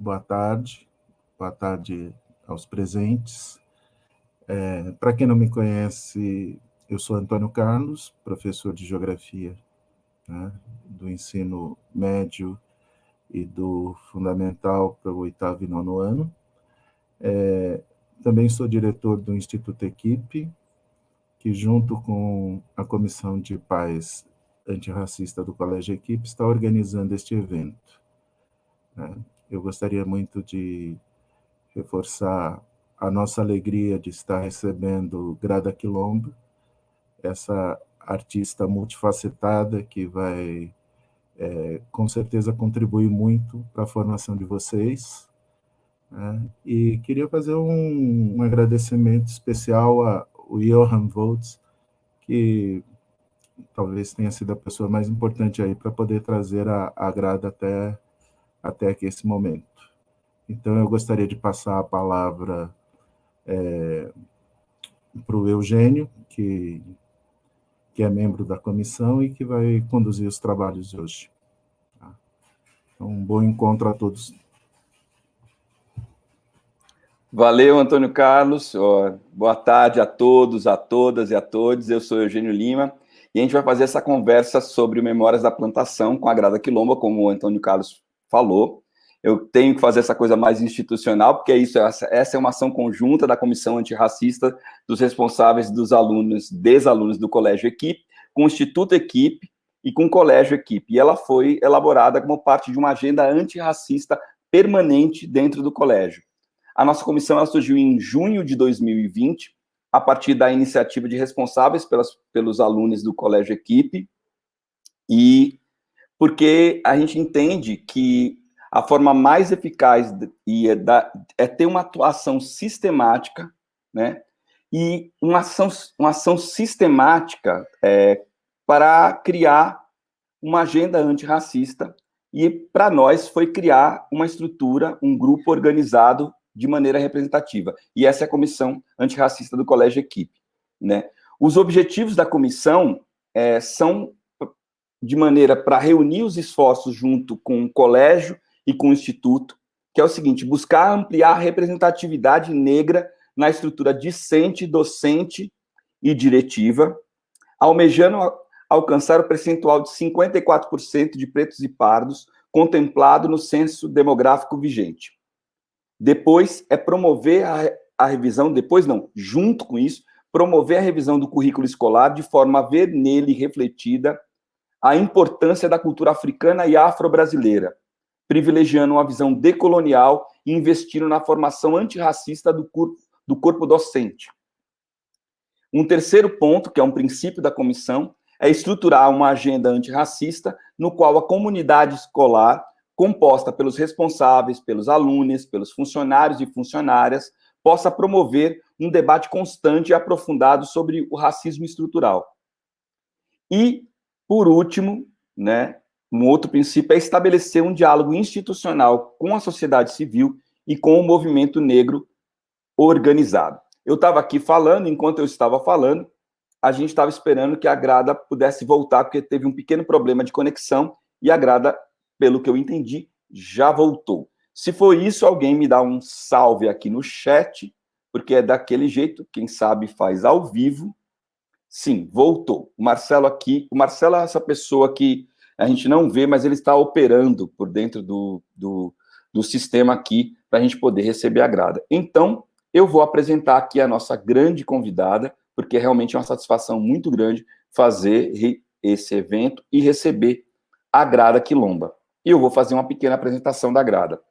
boa tarde aos presentes. Para quem não me conhece, eu sou Antônio Carlos, professor de Geografia, né, do ensino médio e do fundamental para o 8º e 9º ano. Também sou diretor do Instituto Equipe, que junto com a Comissão de Paz Antirracista do Colégio Equipe está organizando este evento. Eu gostaria muito de reforçar a nossa alegria de estar recebendo Grada Quilomba, essa artista multifacetada que vai, com certeza, contribuir muito para a formação de vocês. E queria fazer um agradecimento especial ao Johann Voltz, que talvez tenha sido a pessoa mais importante aí para poder trazer a Grada até aqui esse momento. Então, eu gostaria de passar a palavra para o Eugênio, que é membro da comissão e que vai conduzir os trabalhos de hoje. Então, um bom encontro a todos. Valeu, Antônio Carlos. Boa tarde a todos, a todas e a todos. Eu sou Eugênio Lima e a gente vai fazer essa conversa sobre Memórias da Plantação com a Grada Quilomba, como o Antônio Carlos falou. Eu tenho que fazer essa coisa mais institucional, porque essa é uma ação conjunta da Comissão Antirracista, dos responsáveis dos alunos, desalunos do Colégio Equipe, com o Instituto Equipe e com o Colégio Equipe. E ela foi elaborada como parte de uma agenda antirracista permanente dentro do colégio. A nossa comissão ela surgiu em junho de 2020, a partir da iniciativa de responsáveis pelos alunos do Colégio Equipe, e porque a gente entende que a forma mais eficaz é ter uma atuação sistemática, né, e uma ação sistemática para criar uma agenda antirracista, e para nós foi criar uma estrutura, um grupo organizado de maneira representativa. E essa é a Comissão Antirracista do Colégio Equipe, né? Os objetivos da comissão são de maneira para reunir os esforços junto com o colégio e com o instituto, que é o seguinte: buscar ampliar a representatividade negra na estrutura discente, docente e diretiva, almejando alcançar o percentual de 54% de pretos e pardos contemplado no censo demográfico vigente. Depois é promover a revisão, junto com isso, promover a revisão do currículo escolar de forma a ver nele refletida a importância da cultura africana e afro-brasileira, privilegiando uma visão decolonial e investindo na formação antirracista do corpo docente. Um terceiro ponto, que é um princípio da comissão, é estruturar uma agenda antirracista no qual a comunidade escolar, composta pelos responsáveis, pelos alunos, pelos funcionários e funcionárias, possa promover um debate constante e aprofundado sobre o racismo estrutural. E, por último, né, um outro princípio é estabelecer um diálogo institucional com a sociedade civil e com o movimento negro organizado. Eu estava aqui falando, enquanto eu estava falando, a gente estava esperando que a Grada pudesse voltar, porque teve um pequeno problema de conexão, e a Grada, pelo que eu entendi, já voltou. Se for isso, alguém me dá um salve aqui no chat, porque é daquele jeito, quem sabe faz ao vivo. Sim, voltou. O Marcelo aqui, o Marcelo é essa pessoa que a gente não vê, mas ele está operando por dentro do sistema aqui, para a gente poder receber a Grada. Então, eu vou apresentar aqui a nossa grande convidada, porque realmente é uma satisfação muito grande fazer esse evento e receber a Grada Quilomba. E eu vou fazer uma pequena apresentação da Grada.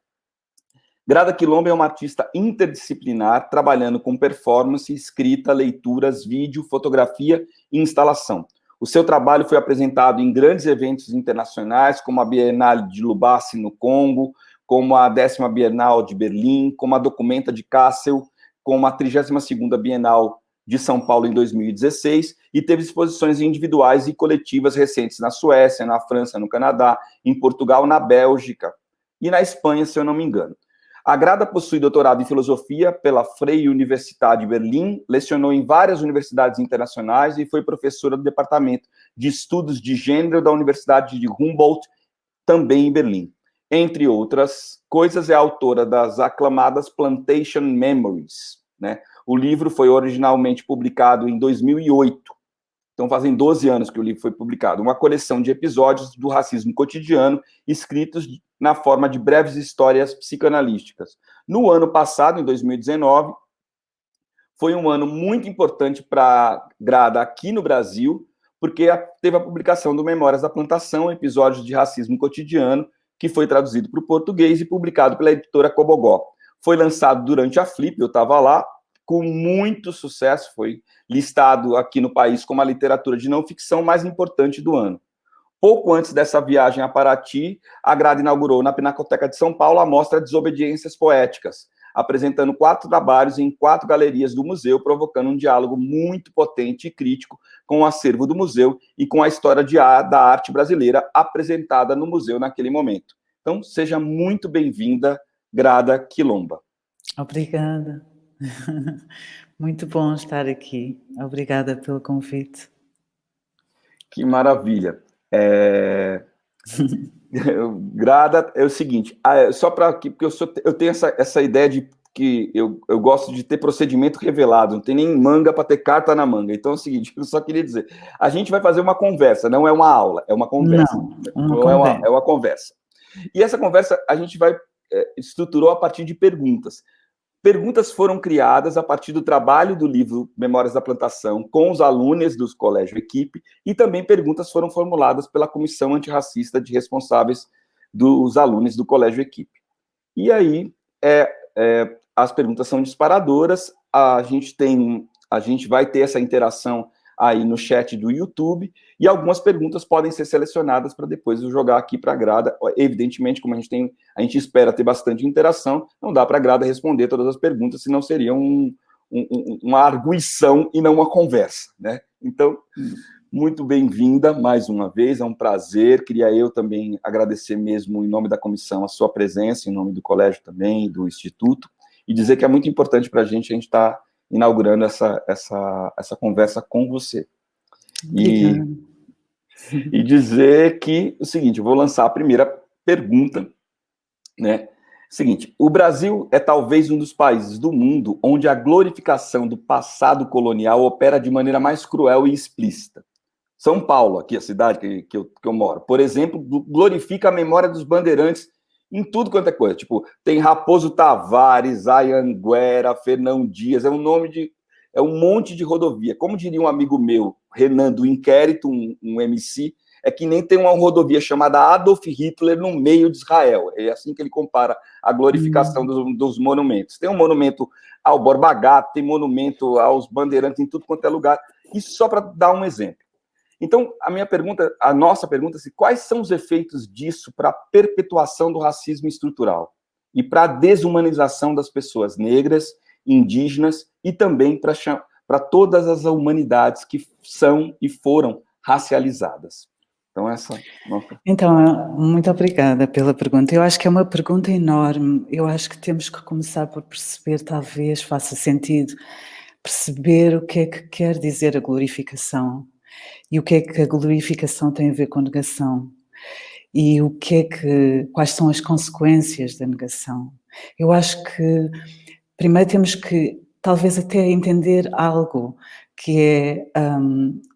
Grada Quilomba é uma artista interdisciplinar, trabalhando com performance, escrita, leituras, vídeo, fotografia e instalação. O seu trabalho foi apresentado em grandes eventos internacionais, como a Bienal de Lubumbashi, no Congo, como a 10ª Bienal de Berlim, como a Documenta de Kassel, como a 32ª Bienal de São Paulo em 2016, e teve exposições individuais e coletivas recentes na Suécia, na França, no Canadá, em Portugal, na Bélgica e na Espanha, se eu não me engano. A Grada possui doutorado em filosofia pela Freie Universität de Berlim, lecionou em várias universidades internacionais e foi professora do Departamento de Estudos de Gênero da Universidade de Humboldt, também em Berlim. entre outras coisas, é autora das aclamadas Plantation Memories, né? O livro foi originalmente publicado em 2008, então fazem 12 anos que o livro foi publicado, uma coleção de episódios do racismo cotidiano, escritos na forma de breves histórias psicanalísticas. No ano passado, em 2019, foi um ano muito importante para a Grada aqui no Brasil, porque teve a publicação do Memórias da Plantação, episódios de racismo cotidiano, que foi traduzido para o português e publicado pela editora Cobogó. Foi lançado durante a Flip, eu estava lá, com muito sucesso, foi listado aqui no país como a literatura de não ficção mais importante do ano. Pouco antes dessa viagem a Paraty, a Grada inaugurou na Pinacoteca de São Paulo a mostra Desobediências Poéticas, apresentando 4 trabalhos em 4 galerias do museu, provocando um diálogo muito potente e crítico com o acervo do museu e com a história da arte brasileira apresentada no museu naquele momento. Então, seja muito bem-vinda, Grada Quilomba. Obrigada. Muito bom estar aqui. Obrigada pelo convite. Que maravilha. Grada, é o seguinte, só para aqui, porque eu tenho essa ideia de que eu gosto de ter procedimento revelado, não tem nem manga para ter carta na manga. Então é o seguinte, eu só queria dizer, a gente vai fazer uma conversa, não é uma aula, é uma conversa. É uma conversa. E essa conversa a gente estruturou a partir de perguntas. Perguntas foram criadas a partir do trabalho do livro Memórias da Plantação com os alunos do Colégio Equipe, e também perguntas foram formuladas pela Comissão Antirracista de Responsáveis dos alunos do Colégio Equipe. E aí, as perguntas são disparadoras, a gente vai ter essa interação aí no chat do YouTube, e algumas perguntas podem ser selecionadas para depois eu jogar aqui para a Grada. Evidentemente, como a gente espera ter bastante interação, não dá para a Grada responder todas as perguntas, senão seria uma arguição e não uma conversa, né? Então, muito bem-vinda mais uma vez, é um prazer. Queria eu também agradecer mesmo, em nome da comissão, a sua presença, em nome do colégio também, do Instituto, e dizer que é muito importante para a gente estar inaugurando essa conversa com você. E dizer que, o seguinte, eu vou lançar a primeira pergunta, né? Seguinte, o Brasil é talvez um dos países do mundo onde a glorificação do passado colonial opera de maneira mais cruel e explícita. São Paulo, aqui a cidade que eu moro, por exemplo, glorifica a memória dos bandeirantes em tudo quanto é coisa. Tipo, tem Raposo Tavares, Anhanguera, Fernão Dias, é um monte de rodovia. Como diria um amigo meu, Renan do Inquérito, um MC, é que nem tem uma rodovia chamada Adolf Hitler no meio de Israel. É assim que ele compara a glorificação dos monumentos. Tem um monumento ao Borba Gato, tem monumento aos bandeirantes em tudo quanto é lugar. Isso só para dar um exemplo. Então, a nossa pergunta é quais são os efeitos disso para a perpetuação do racismo estrutural e para a desumanização das pessoas negras, indígenas e também para todas as humanidades que são e foram racializadas. Então, muito obrigada pela pergunta. Eu acho que é uma pergunta enorme. Eu acho que temos que começar por perceber, talvez faça sentido, perceber o que é que quer dizer a glorificação. E o que é que a glorificação tem a ver com negação? E quais são as consequências da negação? Eu acho que primeiro temos que talvez até entender algo que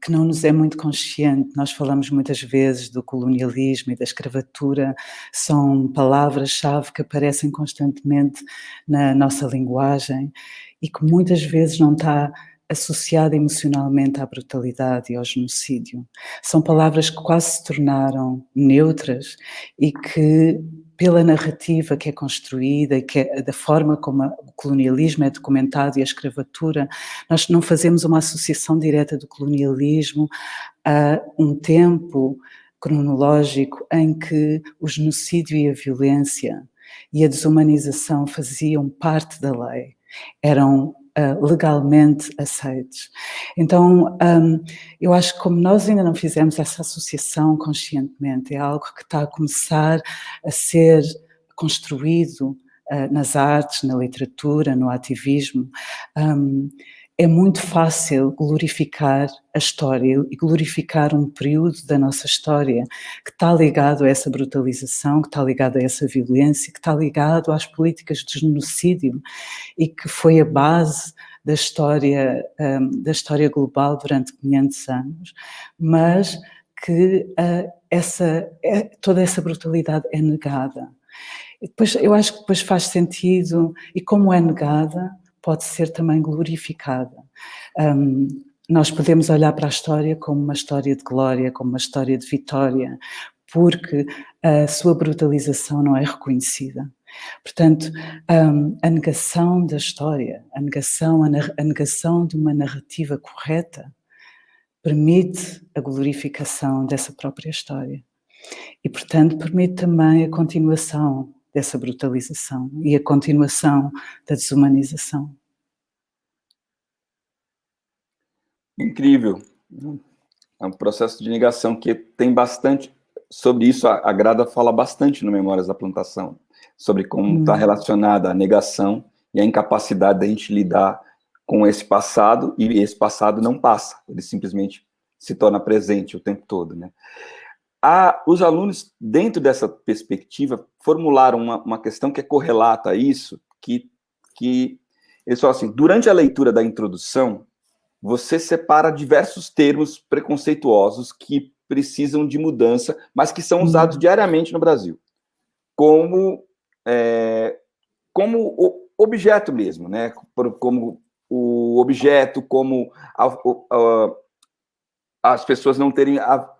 não nos é muito consciente. Nós falamos muitas vezes do colonialismo e da escravatura, são palavras-chave que aparecem constantemente na nossa linguagem e que muitas vezes não está associada emocionalmente à brutalidade e ao genocídio. São palavras que quase se tornaram neutras e que, pela narrativa que é construída e da forma como o colonialismo é documentado e a escravatura, nós não fazemos uma associação direta do colonialismo a um tempo cronológico em que o genocídio e a violência e a desumanização faziam parte da lei, eram legalmente aceitos. Então, eu acho que como nós ainda não fizemos essa associação conscientemente, é algo que está a começar a ser construído nas artes, na literatura, no ativismo, é muito fácil glorificar a história e glorificar um período da nossa história que está ligado a essa brutalização, que está ligado a essa violência, que está ligado às políticas de genocídio e que foi a base da história global durante 500 anos, mas que toda essa brutalidade é negada. E depois, eu acho que depois faz sentido, e como é negada, pode ser também glorificada. Nós podemos olhar para a história como uma história de glória, como uma história de vitória, porque a sua brutalização não é reconhecida. Portanto, a negação da história, a negação de uma narrativa correta, permite a glorificação dessa própria história. E, portanto, permite também a continuação dessa brutalização e a continuação da desumanização. Incrível. É um processo de negação que tem bastante... Sobre isso, a Grada fala bastante no Memórias da Plantação, sobre como está relacionada a negação e a incapacidade da gente lidar com esse passado, e esse passado não passa, ele simplesmente se torna presente o tempo todo, né? Os alunos, dentro dessa perspectiva, formularam uma questão que é correlata a isso, que eles falam assim: durante a leitura da introdução, você separa diversos termos preconceituosos que precisam de mudança, mas que são usados diariamente no Brasil, como o objeto mesmo, né? Como o objeto, como as pessoas não terem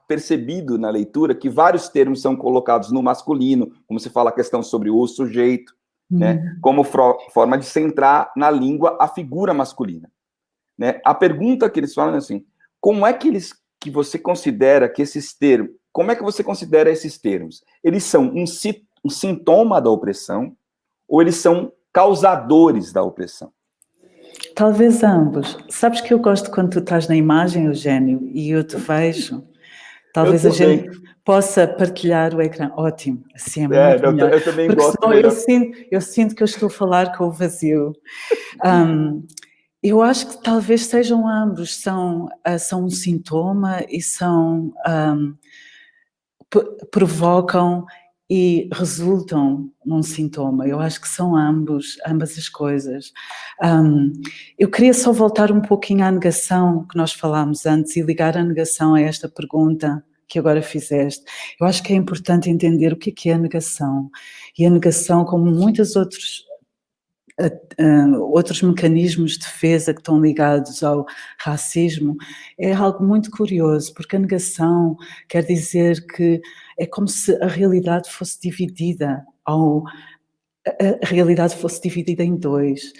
percebido na leitura que vários termos são colocados no masculino, como se fala a questão sobre o sujeito, né? Como forma de centrar na língua a figura masculina, né? A pergunta que eles falam é assim: como é que você considera que esses termos, como é que você considera esses termos? Eles são um sintoma da opressão ou eles são causadores da opressão? Talvez ambos. Sabes que eu gosto quando tu estás na imagem, Eugênio, e eu te vejo. Talvez a gente possa partilhar o ecrã. Ótimo, assim é muito melhor. Eu também porque gosto. Senão eu sinto que eu estou a falar com o vazio. Eu acho que talvez sejam ambos, são um sintoma e provocam e resultam num sintoma. Eu acho que são ambas as coisas. Eu queria só voltar um pouquinho à negação que nós falámos antes e ligar a negação a esta pergunta que agora fizeste. Eu acho que é importante entender o que é a negação. E a negação, como muitos outros mecanismos de defesa que estão ligados ao racismo, é algo muito curioso, porque a negação quer dizer que é como se a realidade fosse dividida em dois.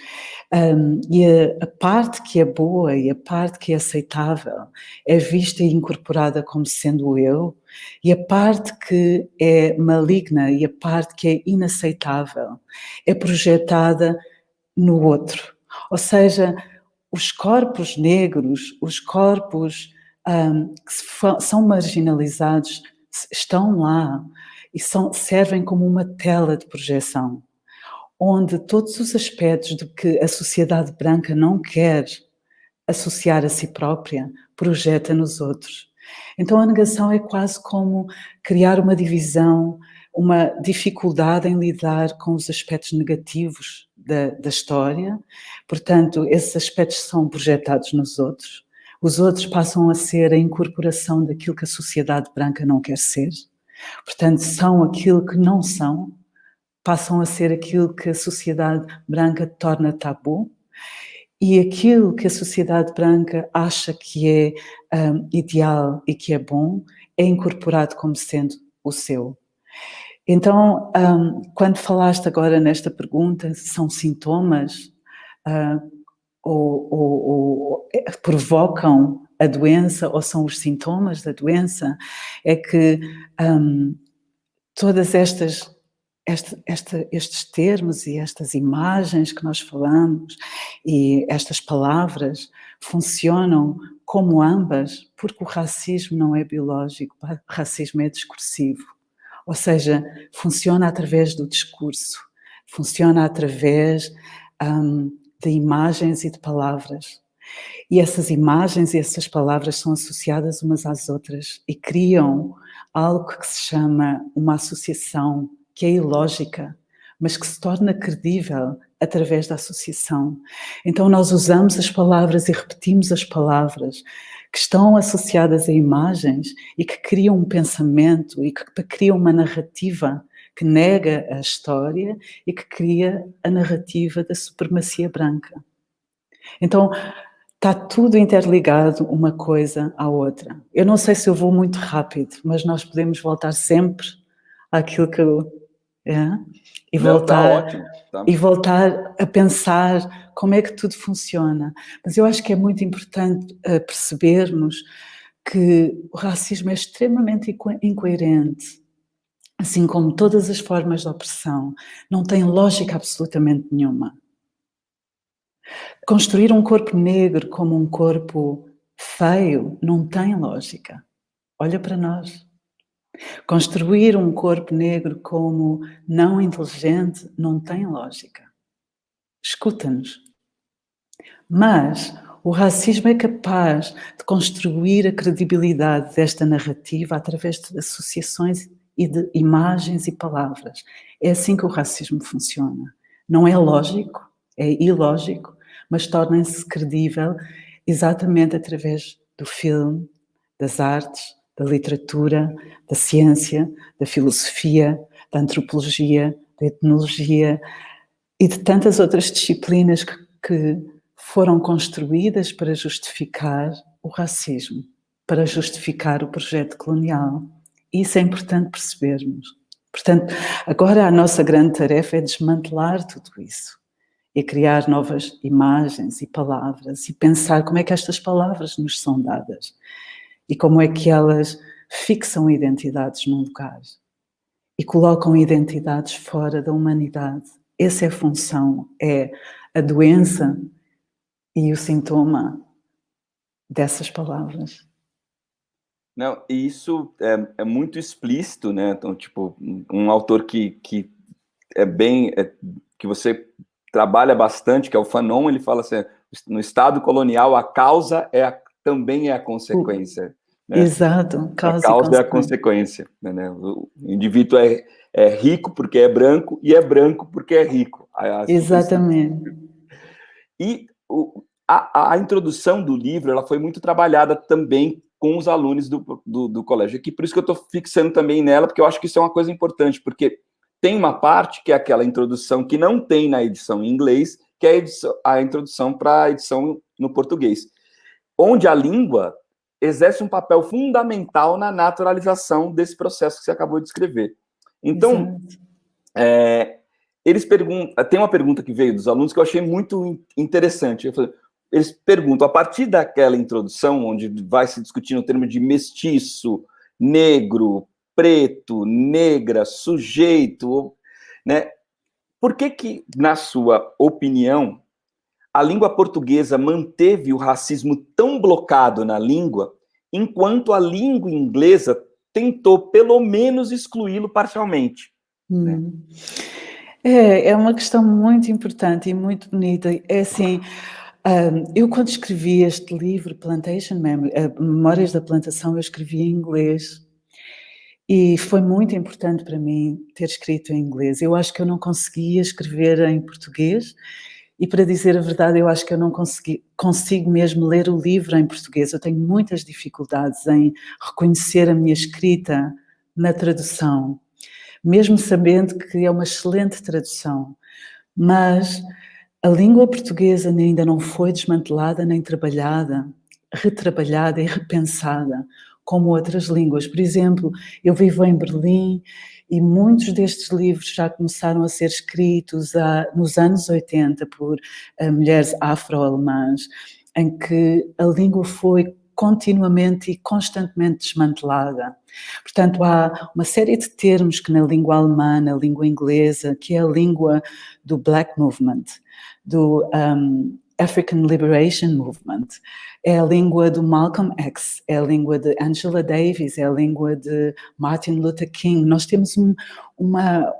E a parte que é boa e a parte que é aceitável é vista e incorporada como sendo eu, e a parte que é maligna e a parte que é inaceitável é projetada no outro. Ou seja, os corpos negros, os corpos que são marginalizados estão lá e servem como uma tela de projeção, onde todos os aspectos do que a sociedade branca não quer associar a si própria, projeta nos outros. Então a negação é quase como criar uma divisão, uma dificuldade em lidar com os aspectos negativos da história. Portanto, esses aspectos são projetados nos outros. Os outros passam a ser a incorporação daquilo que a sociedade branca não quer ser. Portanto, são aquilo que não são, passam a ser aquilo que a sociedade branca torna tabu, e aquilo que a sociedade branca acha que é ideal e que é bom é incorporado como sendo o seu. Então, quando falaste agora nesta pergunta, são sintomas ou provocam a doença ou são os sintomas da doença, é que todas estes termos e estas imagens que nós falamos e estas palavras funcionam como ambas, porque o racismo não é biológico, o racismo é discursivo. Ou seja, funciona através do discurso, funciona através de imagens e de palavras. E essas imagens e essas palavras são associadas umas às outras e criam algo que se chama uma associação que é ilógica, mas que se torna credível através da associação. Então nós usamos as palavras e repetimos as palavras que estão associadas a imagens e que criam um pensamento e que criam uma narrativa que nega a história e que cria a narrativa da supremacia branca. Então, está tudo interligado uma coisa à outra. Eu não sei se eu vou muito rápido, mas nós podemos voltar sempre àquilo que eu... E voltar, ótimo, tá. E voltar a pensar como é que tudo funciona. Mas eu acho que é muito importante percebermos que o racismo é extremamente incoerente, assim como todas as formas de opressão, não tem lógica absolutamente nenhuma. Construir um corpo negro como um corpo feio não tem lógica. Olha para nós. Construir um corpo negro como não inteligente não tem lógica. Escuta-nos. Mas o racismo é capaz de construir a credibilidade desta narrativa através de associações e de imagens e palavras. É assim que o racismo funciona. Não é lógico, é ilógico, mas torna-se credível exatamente através do filme, das artes, da literatura, da ciência, da filosofia, da antropologia, da etnologia e de tantas outras disciplinas que foram construídas para justificar o racismo, para justificar o projeto colonial. Isso é importante percebermos. Portanto, agora a nossa grande tarefa é desmantelar tudo isso e criar novas imagens e palavras e pensar como é que estas palavras nos são dadas e como é que elas fixam identidades num lugar e colocam identidades fora da humanidade. Essa é a função, é a doença e o sintoma dessas palavras. Não, e isso é muito explícito, né? Então, tipo, um autor que é bem... que você trabalha bastante, que é o Fanon, ele fala assim, no Estado colonial, a causa também é a consequência. Né? Exato, a causa é a consequência. Né? O indivíduo é rico porque é branco e é branco porque é rico. Exatamente. E a introdução do livro ela foi muito trabalhada também com os alunos do colégio aqui, por isso que eu estou fixando também nela, porque eu acho que isso é uma coisa importante, porque tem uma parte que é aquela introdução que não tem na edição em inglês, que é a introdução para a edição no português, onde a língua exerce um papel fundamental na naturalização desse processo que você acabou de escrever. Então, eles perguntam, tem uma pergunta que veio dos alunos que eu achei muito interessante. Eles perguntam, a partir daquela introdução, onde vai se discutir no termo de mestiço, negro, preto, negra, sujeito, né? Por que, na sua opinião, a língua portuguesa manteve o racismo tão blocado na língua, enquanto a língua inglesa tentou, pelo menos, excluí-lo parcialmente? Né? É uma questão muito importante e muito bonita. É assim, eu quando escrevi este livro, Plantation Memory, Memórias da Plantação, eu escrevi em inglês. E foi muito importante para mim ter escrito em inglês. Eu acho que eu não conseguia escrever em português e, para dizer a verdade, eu acho que eu não consigo mesmo ler o livro em português. Eu tenho muitas dificuldades em reconhecer a minha escrita na tradução, mesmo sabendo que é uma excelente tradução. Mas a língua portuguesa ainda não foi desmantelada nem trabalhada, retrabalhada e repensada como outras línguas. Por exemplo, eu vivo em Berlim e muitos destes livros já começaram a ser escritos nos anos 80 por mulheres afro-alemãs, em que a língua foi continuamente e constantemente desmantelada. Portanto, há uma série de termos que na língua alemã, na língua inglesa, que é a língua do Black Movement, do African Liberation Movement, é a língua do Malcolm X, é a língua de Angela Davis, é a língua de Martin Luther King. Nós temos uma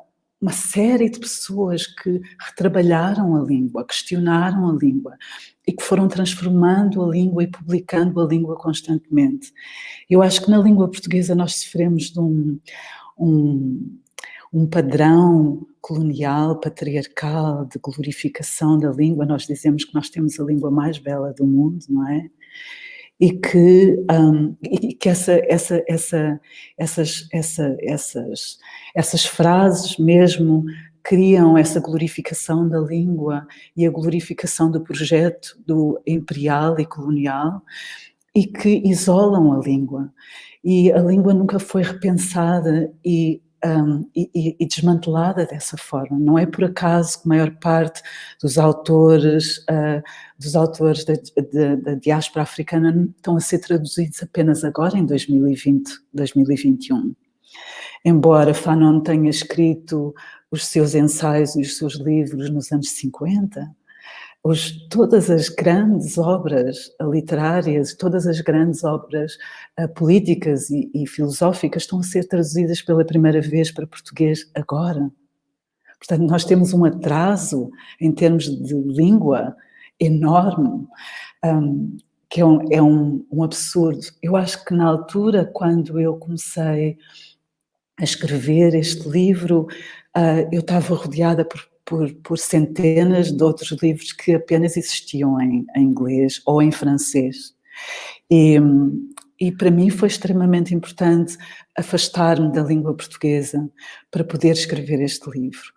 uma série de pessoas que retrabalharam a língua, questionaram a língua e que foram transformando a língua e publicando a língua constantemente. Eu acho que na língua portuguesa nós sofremos de um padrão colonial, patriarcal, de glorificação da língua. Nós dizemos que nós temos a língua mais bela do mundo, não é? E que essas frases mesmo criam essa glorificação da língua e a glorificação do projeto do imperial e colonial, e que isolam a língua. E a língua nunca foi repensada e desmantelada dessa forma. Não é por acaso que a maior parte dos autores da diáspora africana estão a ser traduzidos apenas agora, em 2020, 2021. Embora Fanon tenha escrito os seus ensaios e os seus livros nos anos 50, todas as grandes obras literárias, todas as grandes obras políticas e filosóficas estão a ser traduzidas pela primeira vez para português agora. Portanto, nós temos um atraso em termos de língua enorme, que é um absurdo. Eu acho que na altura, quando eu comecei a escrever este livro, eu estava rodeada por centenas de outros livros que apenas existiam em inglês ou em francês. E para mim foi extremamente importante afastar-me da língua portuguesa para poder escrever este livro.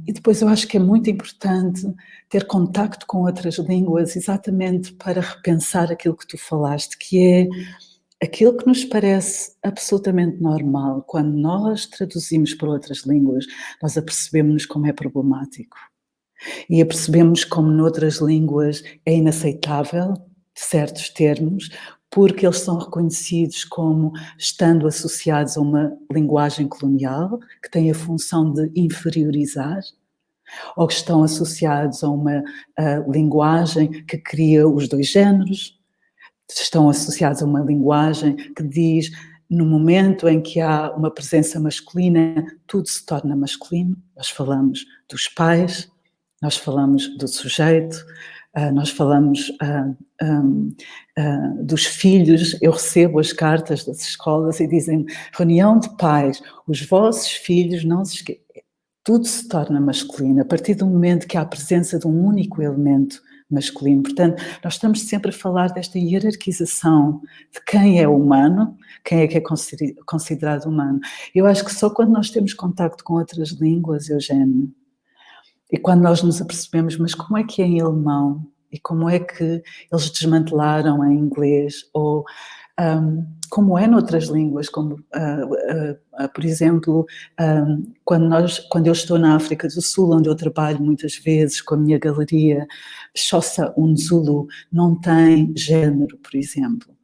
E depois eu acho que é muito importante ter contacto com outras línguas exatamente para repensar aquilo que tu falaste, que é aquilo que nos parece absolutamente normal. Quando nós traduzimos para outras línguas, nós apercebemos como é problemático. E apercebemos como noutras línguas é inaceitável certos termos, porque eles são reconhecidos como estando associados a uma linguagem colonial, que tem a função de inferiorizar, ou que estão associados a uma linguagem que cria os dois géneros, estão associados a uma linguagem que diz, no momento em que há uma presença masculina, tudo se torna masculino. Nós falamos dos pais, nós falamos do sujeito, nós falamos dos filhos. Eu recebo as cartas das escolas e dizem, reunião de pais, os vossos filhos não se esqueçam. Tudo se torna masculino, a partir do momento que há a presença de um único elemento masculino. Portanto, nós estamos sempre a falar desta hierarquização de quem é humano, quem é que é considerado humano. Eu acho que só quando nós temos contacto com outras línguas, Eugênio, e quando nós nos apercebemos, mas como é que é em alemão? E como é que eles desmantelaram em inglês? Ou como é noutras línguas, como, por exemplo, quando eu estou na África do Sul, onde eu trabalho muitas vezes com a minha galeria, Xhosa Zulu não tem género, por exemplo.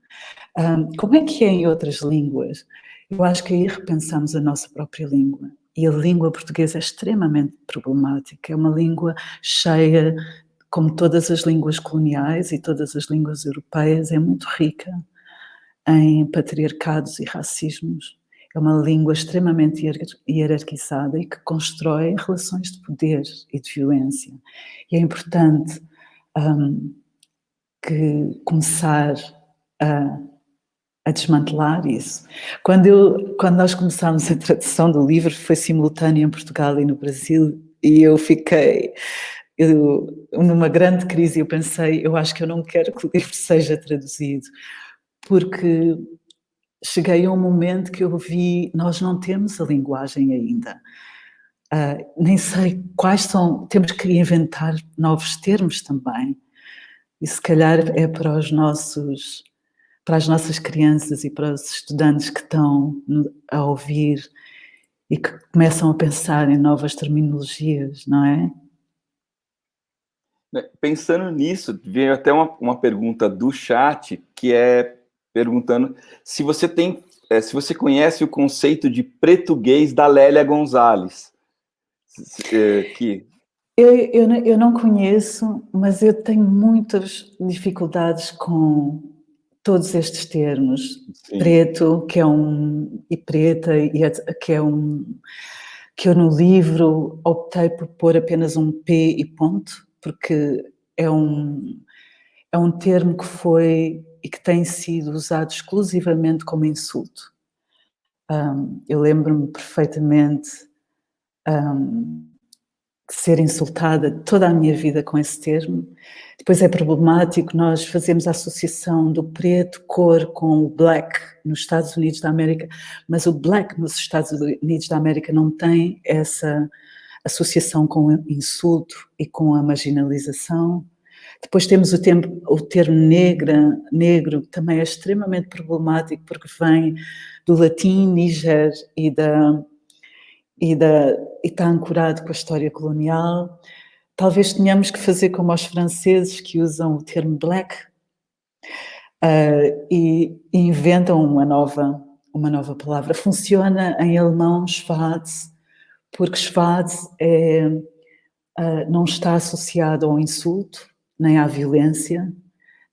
Como é que é em outras línguas? Eu acho que aí repensamos a nossa própria língua. E a língua portuguesa é extremamente problemática, é uma língua cheia, como todas as línguas coloniais e todas as línguas europeias, é muito rica em patriarcados e racismos. É uma língua extremamente hierarquizada e que constrói relações de poder e de violência. E é importante que começar a desmantelar isso. Quando nós começámos a tradução do livro, foi simultâneo em Portugal e no Brasil, e eu fiquei numa grande crise. Eu pensei, eu acho que eu não quero que o livro seja traduzido, porque cheguei a um momento que eu vi, nós não temos a linguagem ainda. Nem sei quais são, temos que inventar novos termos também. E se calhar é para as nossas crianças e para os estudantes que estão a ouvir e que começam a pensar em novas terminologias, não é? Pensando nisso, veio até uma pergunta do chat, que é perguntando se você conhece o conceito de português da Lélia Gonzalez. Eu não conheço, mas eu tenho muitas dificuldades com todos estes termos. Sim. Preto, que é e preta, que é que eu no livro optei por pôr apenas um P e ponto, porque é um termo que foi e que tem sido usado exclusivamente como insulto. Eu lembro-me perfeitamente de ser insultada toda a minha vida com esse termo. Depois é problemático, nós fazemos a associação do preto, cor, com o black nos Estados Unidos da América, mas o black nos Estados Unidos da América não tem essa associação com o insulto e com a marginalização. Depois temos o termo negro, que também é extremamente problemático, porque vem do latim, Níger, e está ancorado com a história colonial. Talvez tenhamos que fazer como os franceses, que usam o termo black e inventam uma nova palavra. Funciona em alemão Schwarz, porque Schwarz não está associado ao insulto, nem à violência,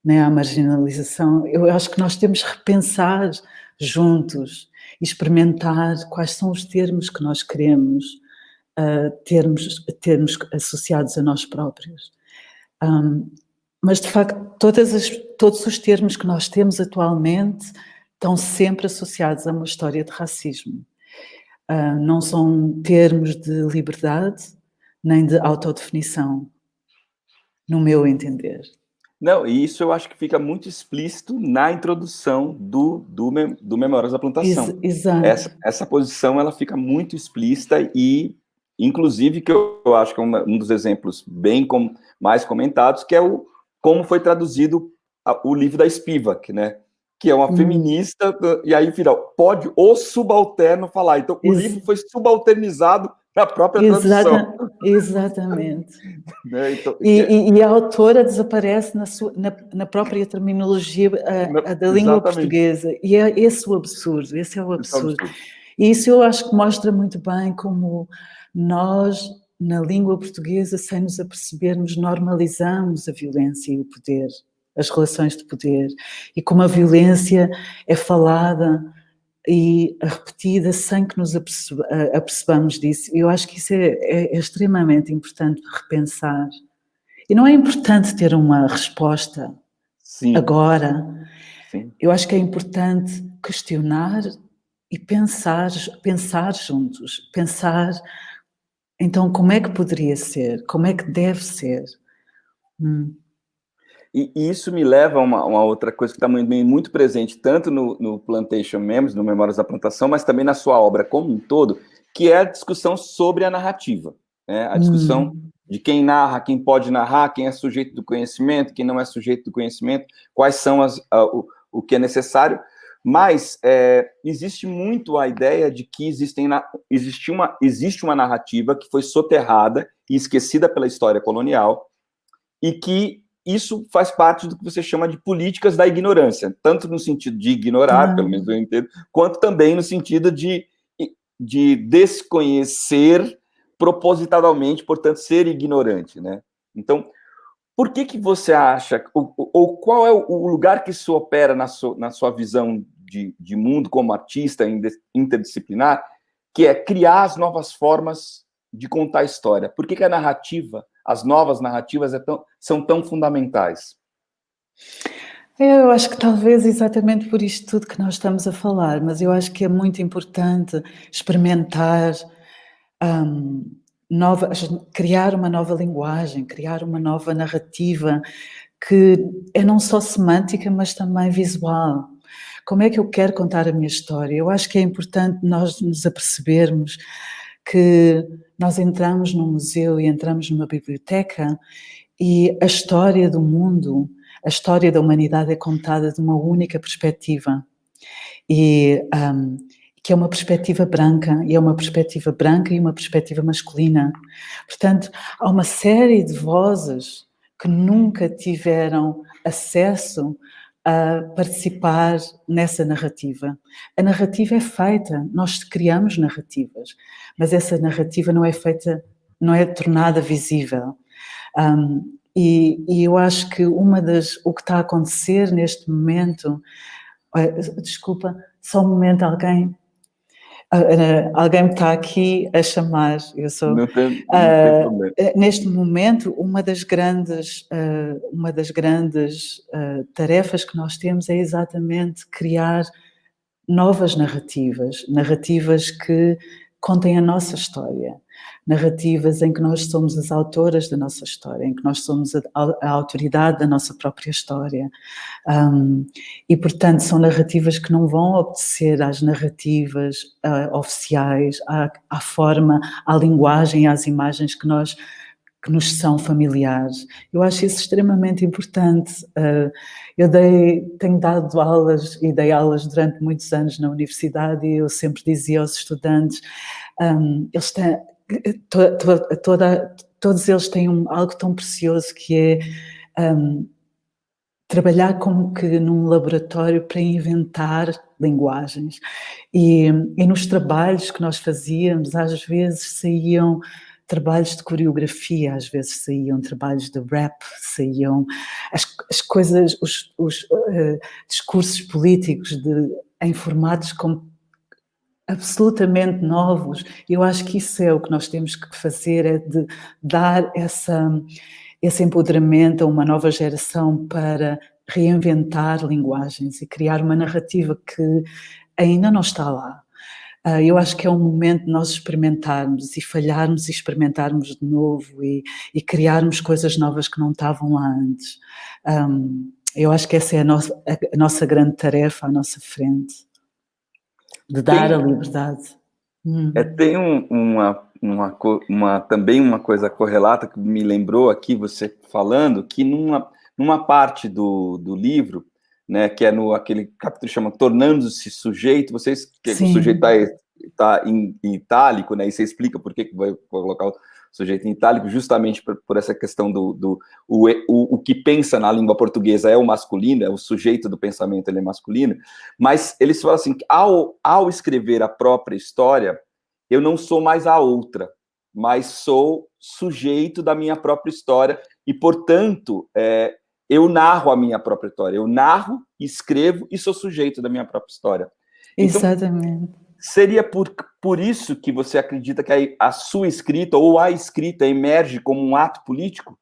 nem à marginalização. Eu acho que nós temos que repensar juntos e experimentar quais são os termos que nós queremos termos associados a nós próprios. Mas, de facto, todos os termos que nós temos atualmente estão sempre associados a uma história de racismo. Não são termos de liberdade, nem de autodefinição, no meu entender. Não, e isso eu acho que fica muito explícito na introdução do Memórias da Plantação. Exato. Essa posição, ela fica muito explícita e, inclusive, que eu acho que é um dos exemplos mais comentados, que é como foi traduzido o livro da Spivak, né? Que é uma feminista, e aí, pode o subalterno falar. Então, o livro foi subalternizado na própria tradução. Exatamente. Né? Então, e a autora desaparece na própria terminologia da língua portuguesa. E é esse o absurdo, esse é o absurdo. E isso eu acho que mostra muito bem como nós, na língua portuguesa, sem nos apercebermos, normalizamos a violência e o poder, as relações de poder, e como a violência é falada e repetida sem que nos apercebamos disso. Eu acho que isso é extremamente importante repensar. E não é importante ter uma resposta agora. Sim. Eu acho que é importante questionar e pensar juntos. Pensar, então, como é que poderia ser? Como é que deve ser? E isso me leva a uma outra coisa que está muito presente, tanto no Plantation Memories, no Memórias da Plantação, mas também na sua obra como um todo, que é a discussão sobre a narrativa. Né? A discussão de quem narra, quem pode narrar, quem é sujeito do conhecimento, quem não é sujeito do conhecimento, quais são o que é necessário. Mas existe muito a ideia de que existe uma narrativa que foi soterrada e esquecida pela história colonial, e que isso faz parte do que você chama de políticas da ignorância, tanto no sentido de ignorar, pelo menos eu entendo, quanto também no sentido de desconhecer propositadamente, portanto, ser ignorante, né? Então, por que você acha, ou qual é o lugar que isso opera na sua visão de mundo como artista interdisciplinar, que é criar as novas formas de contar a história? Por que a narrativa, as novas narrativas são tão fundamentais? Eu acho que talvez exatamente por isto tudo que nós estamos a falar, mas eu acho que é muito importante experimentar, criar uma nova linguagem, criar uma nova narrativa que é não só semântica, mas também visual. Como é que eu quero contar a minha história? Eu acho que é importante nós nos apercebermos que nós entramos num museu e entramos numa biblioteca e a história do mundo, a história da humanidade é contada de uma única perspectiva, e que é uma perspectiva branca, e é uma perspectiva branca e uma perspectiva masculina. Portanto, há uma série de vozes que nunca tiveram acesso a participar nessa narrativa. A narrativa é feita, nós criamos narrativas, mas essa narrativa não é feita, não é tornada visível. E eu acho que o que está a acontecer neste momento, desculpa, só um momento, alguém, Alguém me está aqui a chamar, eu sou... Não tem problema. Neste momento, uma das grandes tarefas que nós temos é exatamente criar novas narrativas que contem a nossa história, narrativas em que nós somos as autoras da nossa história, em que nós somos a autoridade da nossa própria história. E, portanto, são narrativas que não vão obedecer às narrativas oficiais, à forma, à linguagem, às imagens que nos são familiares. Eu acho isso extremamente importante. Eu tenho dado aulas e dei aulas durante muitos anos na universidade e eu sempre dizia aos estudantes, eles têm, todos eles têm algo tão precioso que é trabalhar como que num laboratório para inventar linguagens. E nos trabalhos que nós fazíamos, às vezes saíam trabalhos de coreografia, às vezes saíam trabalhos de rap, saíam as coisas, os discursos políticos em formatos absolutamente novos. Eu acho que isso é o que nós temos que fazer, é de dar esse empoderamento a uma nova geração para reinventar linguagens e criar uma narrativa que ainda não está lá. Eu acho que é um momento de nós experimentarmos e falharmos e experimentarmos de novo e criarmos coisas novas que não estavam lá antes. Eu acho que essa é a nossa grande tarefa à nossa frente, de dar a liberdade. Tem também uma coisa correlata que me lembrou aqui, você falando, que numa parte do livro, né, que é aquele capítulo que chama Tornando-se Sujeito, o sujeito está em itálico, né, e você explica por que vai colocar o sujeito em itálico, justamente por essa questão o que pensa na língua portuguesa é o masculino, é o sujeito do pensamento, ele é masculino, mas eles falam assim, que ao escrever a própria história, eu não sou mais a outra, mas sou sujeito da minha própria história e, portanto, eu narro a minha própria história. Eu narro, escrevo e sou sujeito da minha própria história. Exatamente. Então, seria por isso que você acredita que a sua escrita ou a escrita emerge como um ato político?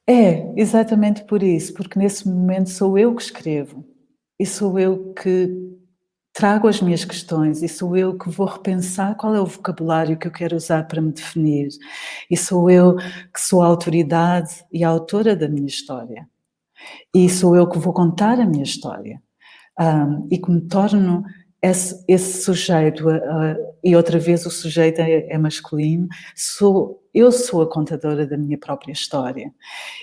É, exatamente por isso, porque nesse momento sou eu que escrevo e sou eu que trago as minhas questões e sou eu que vou repensar qual é o vocabulário que eu quero usar para me definir e sou eu que sou a autoridade e a autora da minha história e sou eu que vou contar a minha história e que me torno esse sujeito e outra vez o sujeito é masculino, eu sou a contadora da minha própria história.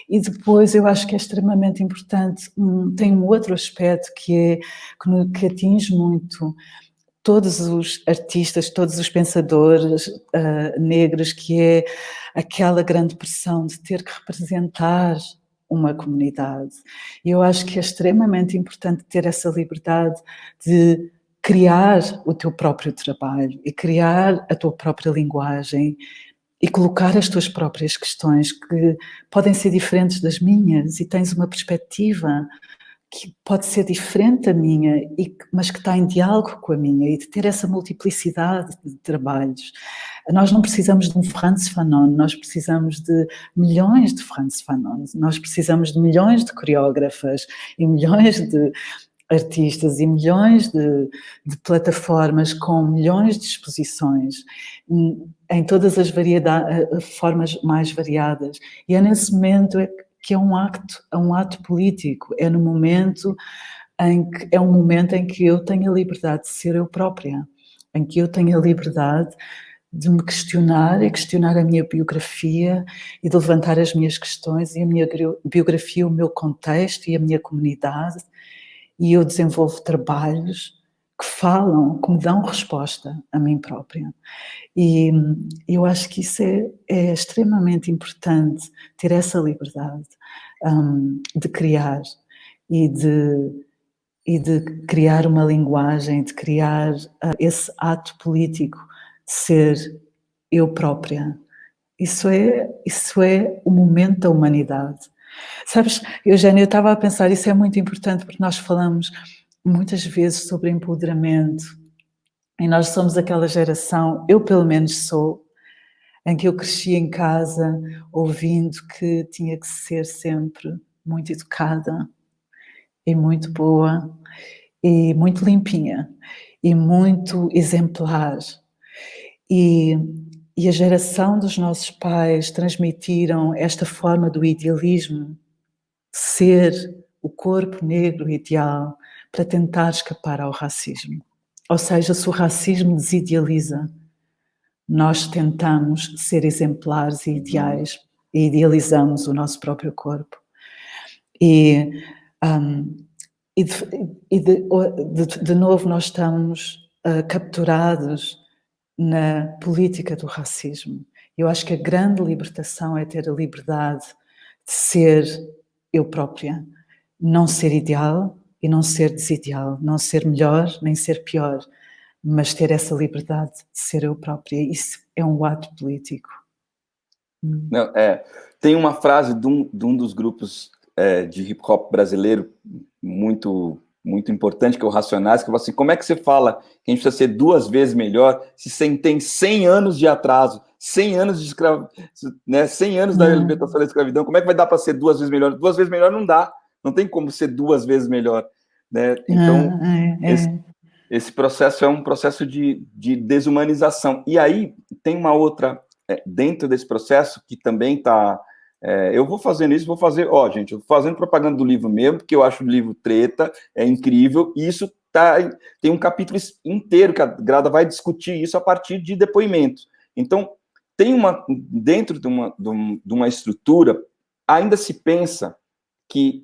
E depois eu acho que é extremamente importante, tem um outro aspecto que atinge muito todos os artistas, todos os pensadores negros, que é aquela grande pressão de ter que representar uma comunidade. E eu acho que é extremamente importante ter essa liberdade de criar o teu próprio trabalho e criar a tua própria linguagem e colocar as tuas próprias questões que podem ser diferentes das minhas e tens uma perspectiva que pode ser diferente da minha, mas que está em diálogo com a minha e de ter essa multiplicidade de trabalhos. Nós não precisamos de um Frantz Fanon, nós precisamos de milhões de Frantz Fanons, nós precisamos de milhões de coreógrafas e milhões de artistas e milhões de plataformas com milhões de exposições em todas as formas mais variadas. E é nesse momento que é um ato político, é um momento em que eu tenho a liberdade de ser eu própria, em que eu tenho a liberdade de me questionar e questionar a minha biografia e de levantar as minhas questões e a minha biografia, o meu contexto e a minha comunidade. E eu desenvolvo trabalhos que me dão resposta a mim própria. E eu acho que isso é extremamente importante, ter essa liberdade de criar e de criar uma linguagem, de criar esse ato político de ser eu própria. Isso é o momento da humanidade. Sabes, Eugénia, eu estava a pensar, isso é muito importante porque nós falamos muitas vezes sobre empoderamento E nós somos aquela geração, eu pelo menos sou, em que eu cresci em casa ouvindo que tinha que ser sempre muito educada e muito boa e muito limpinha e muito exemplar. E a geração dos nossos pais transmitiram esta forma do idealismo, ser o corpo negro ideal para tentar escapar ao racismo. Ou seja, se o racismo desidealiza, nós tentamos ser exemplares e ideais e idealizamos o nosso próprio corpo. E de novo nós estamos capturados na política do racismo. Eu acho que a grande libertação é ter a liberdade de ser eu própria, não ser ideal e não ser desideal, não ser melhor nem ser pior, mas ter essa liberdade de ser eu própria. Isso é um ato político. Não, tem uma frase de um dos grupos de hip hop brasileiro muito importante, que é o Racionais, que fala assim: como é que você fala que a gente precisa ser 2 vezes melhor se você tem 100 anos de atraso, 100 anos de escravidão, né, 100 anos da libertação da escravidão, como é que vai dar para ser 2 vezes melhor? 2 vezes melhor não dá, não tem como ser 2 vezes melhor, né? Então, esse processo é um processo de desumanização. E aí tem uma outra, dentro desse processo, que também está... eu vou fazendo isso, gente, eu vou fazendo propaganda do livro mesmo, porque eu acho o livro treta, é incrível, e isso tem um capítulo inteiro que a Grada vai discutir isso a partir de depoimentos. Então, dentro de uma estrutura, ainda se pensa que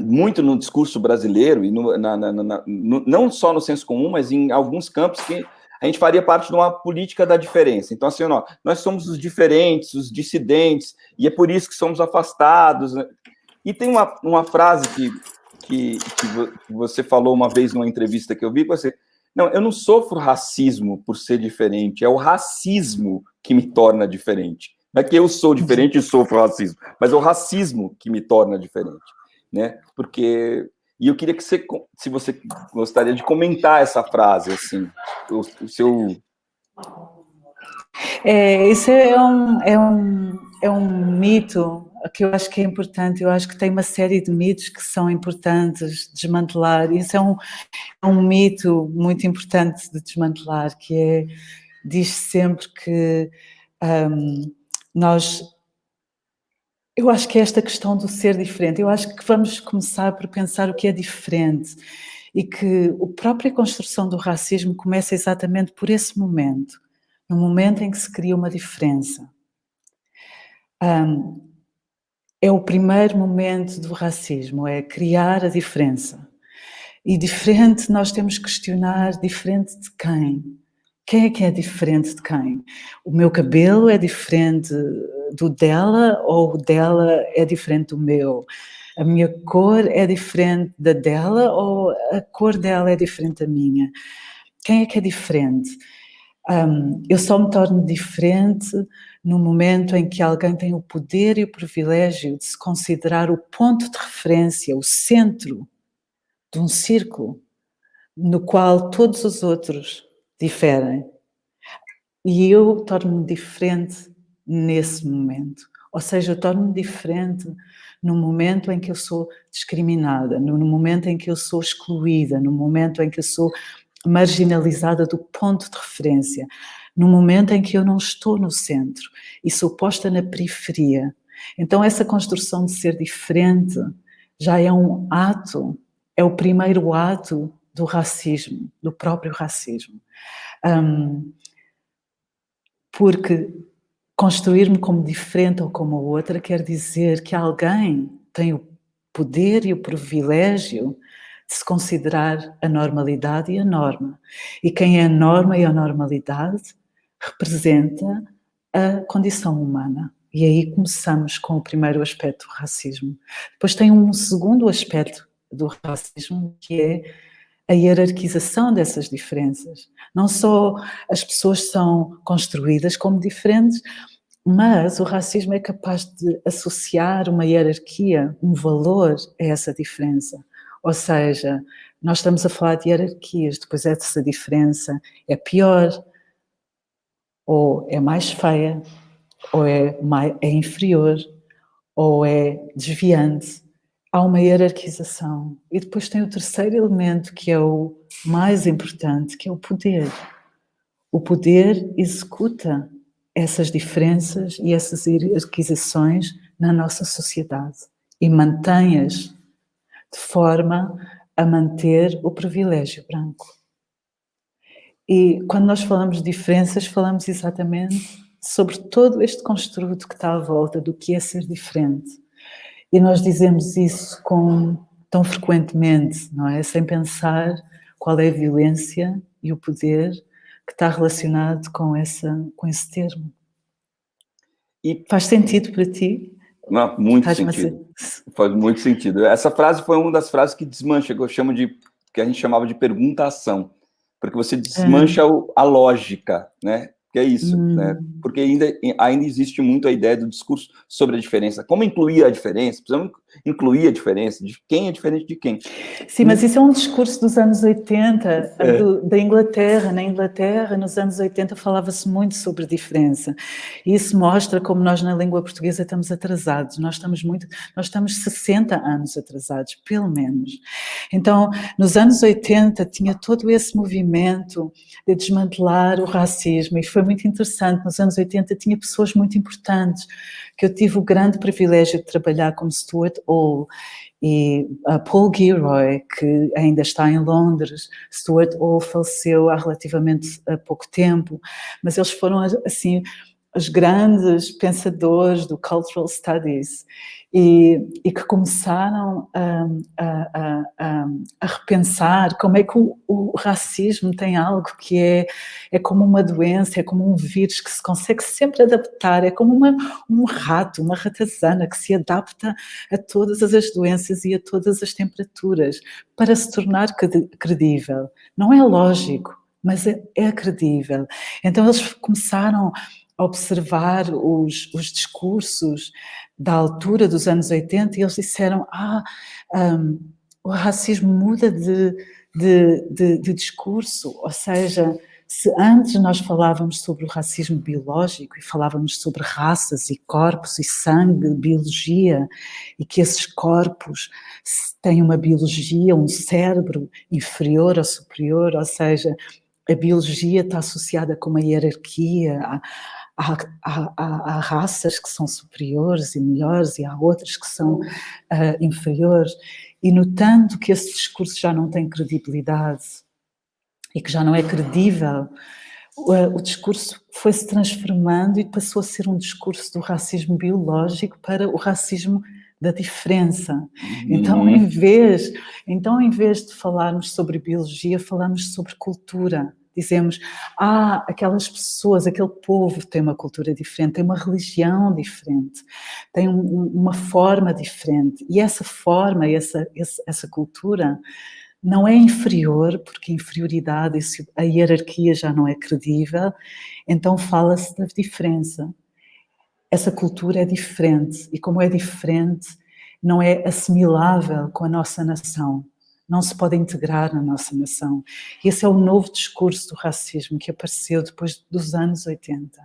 muito no discurso brasileiro, e não só no senso comum, mas em alguns campos, que a gente faria parte de uma política da diferença. Então, assim, nós somos os diferentes, os dissidentes, e é por isso que somos afastados, né? E tem uma frase que você falou uma vez numa entrevista que eu vi, você: não, eu não sofro racismo por ser diferente, é o racismo que me torna diferente. Não é que eu sou diferente e sofro racismo, mas é o racismo que me torna diferente, né? Porque... E eu queria que se você gostaria de comentar essa frase, assim, o seu... Isso é um mito que eu acho que é importante. Eu acho que tem uma série de mitos que são importantes desmantelar. Isso é um mito muito importante de desmantelar, que diz sempre que nós... Eu acho que é esta questão do ser diferente. Eu acho que vamos começar por pensar o que é diferente, e que a própria construção do racismo começa exatamente por esse momento, no momento em que se cria uma diferença. É o primeiro momento do racismo, é criar a diferença. E diferente, nós temos que questionar: diferente de quem? Quem é que é diferente de quem? O meu cabelo é diferente do dela, ou o dela é diferente do meu? A minha cor é diferente da dela, ou a cor dela é diferente da minha? Quem é que é diferente? Eu só me torno diferente no momento em que alguém tem o poder e o privilégio de se considerar o ponto de referência, o centro de um círculo no qual todos os outros diferem. E eu torno-me diferente nesse momento. Ou seja, eu torno-me diferente no momento em que eu sou discriminada, no momento em que eu sou excluída, no momento em que eu sou marginalizada do ponto de referência, no momento em que eu não estou no centro e sou posta na periferia. Então, essa construção de ser diferente já é um ato, é o primeiro ato do racismo, do próprio racismo. Porque construir-me como diferente ou como outra quer dizer que alguém tem o poder e o privilégio de se considerar a normalidade e a norma. E quem é a norma e a normalidade representa a condição humana. E aí começamos com o primeiro aspecto do racismo. Depois tem um segundo aspecto do racismo, que é a hierarquização dessas diferenças. Não só as pessoas são construídas como diferentes, mas o racismo é capaz de associar uma hierarquia, um valor a essa diferença. Ou seja, nós estamos a falar de hierarquias, depois essa diferença é pior, ou é mais feia, ou é inferior, ou é desviante. Há uma hierarquização. E depois tem o terceiro elemento, que é o mais importante, que é o poder. O poder executa essas diferenças e essas hierarquizações na nossa sociedade e mantém-as de forma a manter o privilégio branco. E quando nós falamos de diferenças, falamos exatamente sobre todo este construto que está à volta do que é ser diferente. E nós dizemos isso tão frequentemente, não é? Sem pensar qual é a violência e o poder que está relacionado com esse termo. E faz sentido para ti? Não, muito sentido. Faz muito sentido. Essa frase foi uma das frases que desmancha, que eu chamo que a gente chamava de pergunta-ação, porque você desmancha a lógica, né? Que é isso, né? Porque ainda existe muito a ideia do discurso sobre a diferença. Como incluir a diferença? Precisamos incluir a diferença, de quem é diferente de quem. Sim, mas isso é um discurso dos anos 80, da Inglaterra. Na Inglaterra, nos anos 80, falava-se muito sobre diferença. E isso mostra como nós, na língua portuguesa, estamos atrasados. Nós estamos 60 anos atrasados, pelo menos. Então, nos anos 80, tinha todo esse movimento de desmantelar o racismo, e foi muito interessante. Nos anos 80 tinha pessoas muito importantes, que eu tive o grande privilégio de trabalhar, como Stuart Hall e Paul Gilroy, que ainda está em Londres. Stuart Hall faleceu há relativamente pouco tempo, mas eles foram, assim, os grandes pensadores do Cultural Studies e que começaram a repensar como é que o racismo tem algo que é como uma doença, é como um vírus que se consegue sempre adaptar, é como um rato, uma ratazana que se adapta a todas as doenças e a todas as temperaturas para se tornar credível. Não é lógico, mas é credível. Então eles começaram a observar os discursos da altura dos anos 80 e eles disseram, o racismo muda de discurso, ou seja, se antes nós falávamos sobre o racismo biológico e falávamos sobre raças e corpos e sangue, biologia, e que esses corpos têm uma biologia, um cérebro inferior ou superior, ou seja, a biologia está associada com uma hierarquia, há raças que são superiores e melhores e há outras que são inferiores, e notando que esse discurso já não tem credibilidade e que já não é credível, o discurso foi-se transformando e passou a ser um discurso do racismo biológico para o racismo da diferença. Então, em vez de falarmos sobre biologia, falamos sobre cultura. Dizemos, aquelas pessoas, aquele povo tem uma cultura diferente, tem uma religião diferente, tem uma forma diferente. E essa forma, essa cultura não é inferior, porque a inferioridade, a hierarquia já não é credível, então fala-se da diferença. Essa cultura é diferente, e como é diferente, não é assimilável com a nossa nação. Não se pode integrar na nossa nação. E esse é o novo discurso do racismo que apareceu depois dos anos 80.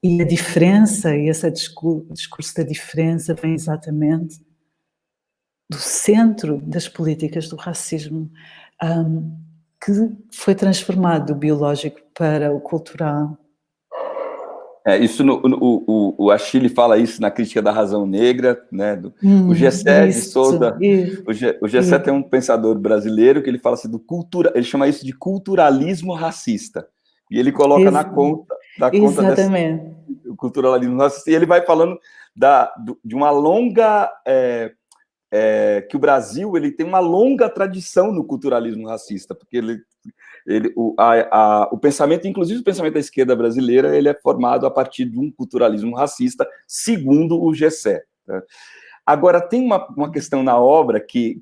E a diferença, e esse discurso da diferença vem exatamente do centro das políticas do racismo, que foi transformado do biológico para o cultural. Isso o Achille fala isso na Crítica da Razão Negra, né? O Gessé de Souza, o Gessé tem um pensador brasileiro que ele fala assim ele chama isso de culturalismo racista, e ele coloca na conta exatamente desse culturalismo racista, e ele vai falando de uma longa que o Brasil ele tem uma longa tradição no culturalismo racista, porque o pensamento, inclusive o pensamento da esquerda brasileira, ele é formado a partir de um culturalismo racista, segundo o Gessé. Tá? Agora, tem uma questão na obra que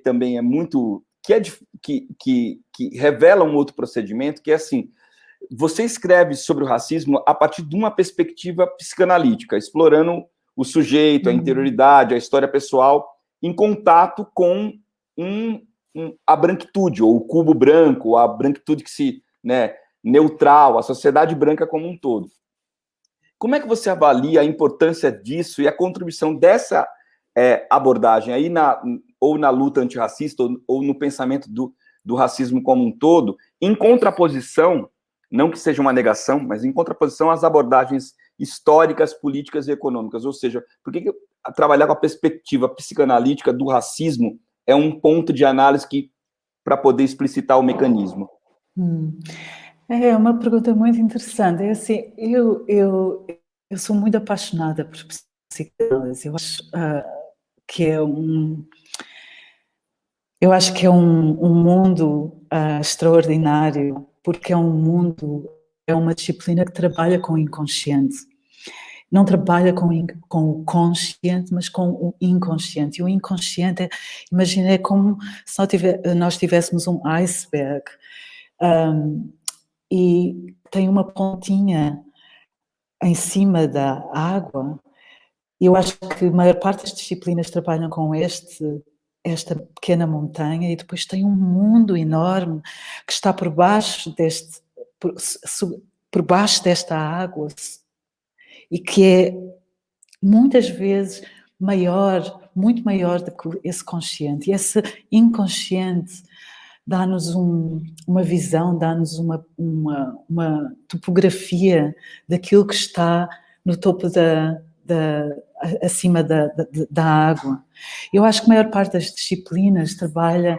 também é muito... que revela um outro procedimento, que é assim, você escreve sobre o racismo a partir de uma perspectiva psicanalítica, explorando o sujeito, a interioridade, a história pessoal, em contato com a branquitude, ou o cubo branco, ou a branquitude que se, né, neutral, a sociedade branca como um todo. Como é que você avalia a importância disso e a contribuição dessa abordagem aí ou na luta antirracista ou no pensamento do racismo como um todo, em contraposição, não que seja uma negação, mas em contraposição às abordagens históricas, políticas e econômicas? Ou seja, por que trabalhar com a perspectiva psicanalítica do racismo é um ponto de análise para poder explicitar o mecanismo? É uma pergunta muito interessante. É assim, eu sou muito apaixonada por psicanálise. Eu acho que é um mundo extraordinário, porque é uma disciplina que trabalha com o inconsciente. Não trabalha com o consciente, mas com o inconsciente. E o inconsciente, imagina, é como se nós tivéssemos um iceberg e tem uma pontinha em cima da água. Eu acho que a maior parte das disciplinas trabalham com esta pequena montanha, e depois tem um mundo enorme que está por baixo desta água, e que é muitas vezes muito maior do que esse consciente. E esse inconsciente dá-nos uma visão, dá-nos uma topografia daquilo que está no topo acima da água. Eu acho que a maior parte das disciplinas trabalha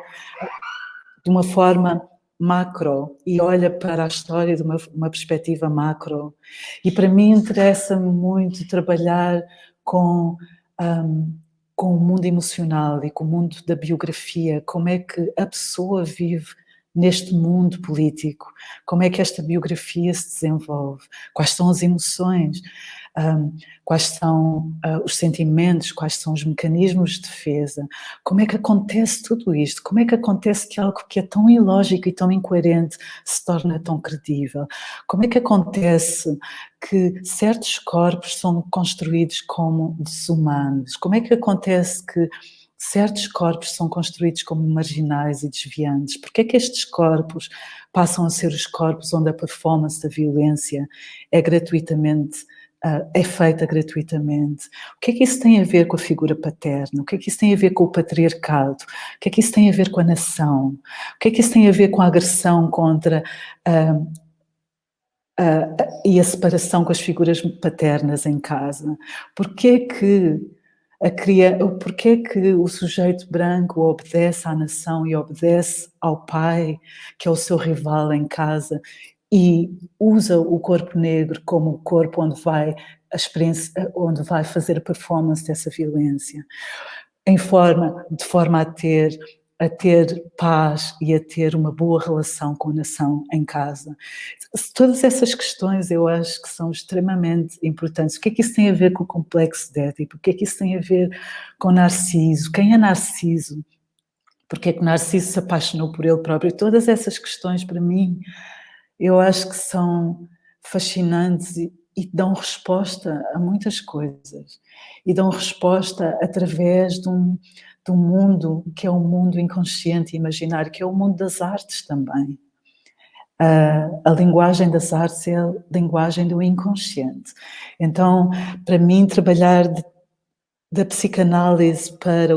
de uma forma macro e olha para a história de uma perspectiva macro. E para mim interessa-me muito trabalhar com o mundo emocional e com o mundo da biografia, como é que a pessoa vive neste mundo político, como é que esta biografia se desenvolve, quais são as emoções, quais são os sentimentos, quais são os mecanismos de defesa, como é que acontece tudo isto, como é que acontece que algo que é tão ilógico e tão incoerente se torna tão credível, como é que acontece que certos corpos são construídos como desumanos, como é que acontece que certos corpos são construídos como marginais e desviantes, porque é que estes corpos passam a ser os corpos onde a performance da violência é feita gratuitamente? O que é que isso tem a ver com a figura paterna? O que é que isso tem a ver com o patriarcado? O que é que isso tem a ver com a nação? O que é que isso tem a ver com a agressão contra e a separação com as figuras paternas em casa? Porquê que o sujeito branco obedece à nação e obedece ao pai, que é o seu rival em casa, e usa o corpo negro como o corpo onde vai fazer a performance dessa violência, de forma a ter paz e a ter uma boa relação com a nação em casa. Todas essas questões eu acho que são extremamente importantes. O que é que isso tem a ver com o complexo de Édipo? O que é que isso tem a ver com Narciso? Quem é Narciso? Porque é que Narciso se apaixonou por ele próprio? Todas essas questões, para mim, eu acho que são fascinantes e dão resposta a muitas coisas. E dão resposta através de um mundo que é um mundo inconsciente e imaginário, que é o mundo das artes também. A linguagem das artes é a linguagem do inconsciente. Então, para mim, trabalhar da psicanálise para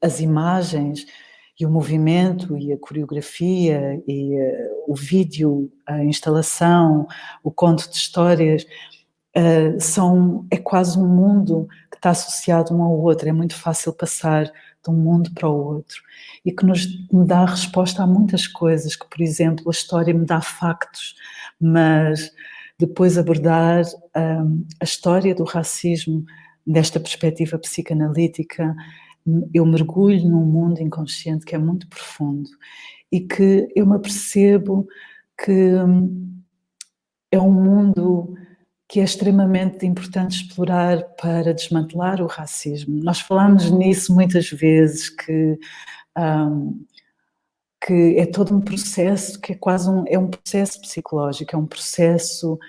as imagens e o movimento e a coreografia e o vídeo, a instalação, o conto de histórias, é quase um mundo que está associado um ao outro. É muito fácil passar de um mundo para o outro e que me dá resposta a muitas coisas, que, por exemplo, a história me dá factos, mas depois abordar a história do racismo desta perspectiva psicanalítica, eu mergulho num mundo inconsciente que é muito profundo e que eu me apercebo que é um mundo que é extremamente importante explorar para desmantelar o racismo. Nós falamos nisso muitas vezes, que é todo um processo, que é quase um processo psicológico, é um processo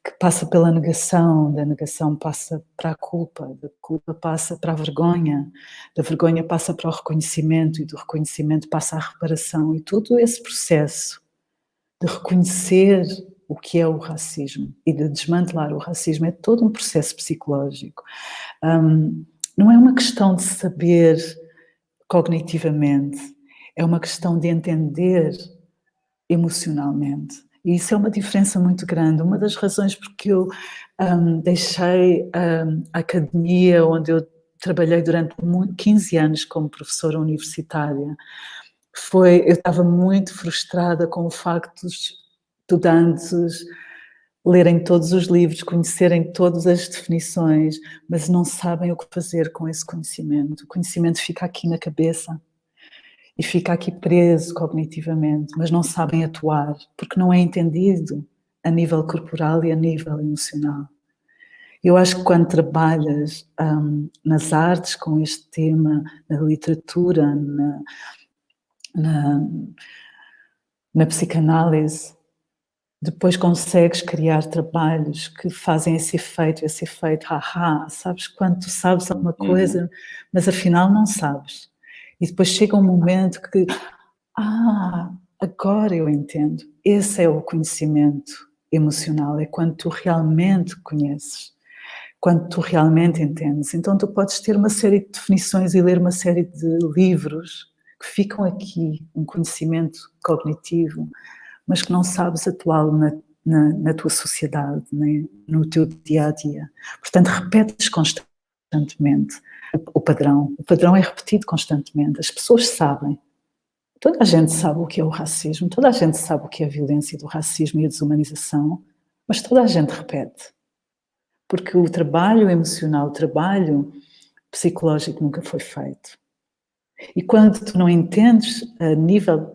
que passa pela negação, da negação passa para a culpa, da culpa passa para a vergonha, da vergonha passa para o reconhecimento e do reconhecimento passa à reparação. E todo esse processo de reconhecer o que é o racismo e de desmantelar o racismo é todo um processo psicológico. Não é uma questão de saber cognitivamente, é uma questão de entender emocionalmente. E isso é uma diferença muito grande. Uma das razões porque eu deixei a academia, onde eu trabalhei durante 15 anos como professora universitária, eu estava muito frustrada com o facto dos estudantes lerem todos os livros, conhecerem todas as definições, mas não sabem o que fazer com esse conhecimento. O conhecimento fica aqui na cabeça e fica aqui preso cognitivamente, mas não sabem atuar, porque não é entendido a nível corporal e a nível emocional. Eu acho que quando trabalhas nas artes com este tema, na literatura, na psicanálise, depois consegues criar trabalhos que fazem esse efeito, sabes quando tu sabes alguma coisa, mas afinal não sabes. E depois chega um momento que, agora eu entendo. Esse é o conhecimento emocional, é quando tu realmente conheces, quando tu realmente entendes. Então tu podes ter uma série de definições e ler uma série de livros que ficam aqui, um conhecimento cognitivo, mas que não sabes atuá-lo na tua sociedade, né? No teu dia-a-dia. Portanto, repetes constantemente o padrão. O padrão é repetido constantemente. As pessoas sabem. Toda a gente sabe o que é o racismo, toda a gente sabe o que é a violência do racismo e a desumanização, mas toda a gente repete. Porque o trabalho emocional, o trabalho psicológico nunca foi feito. E quando tu não entendes a nível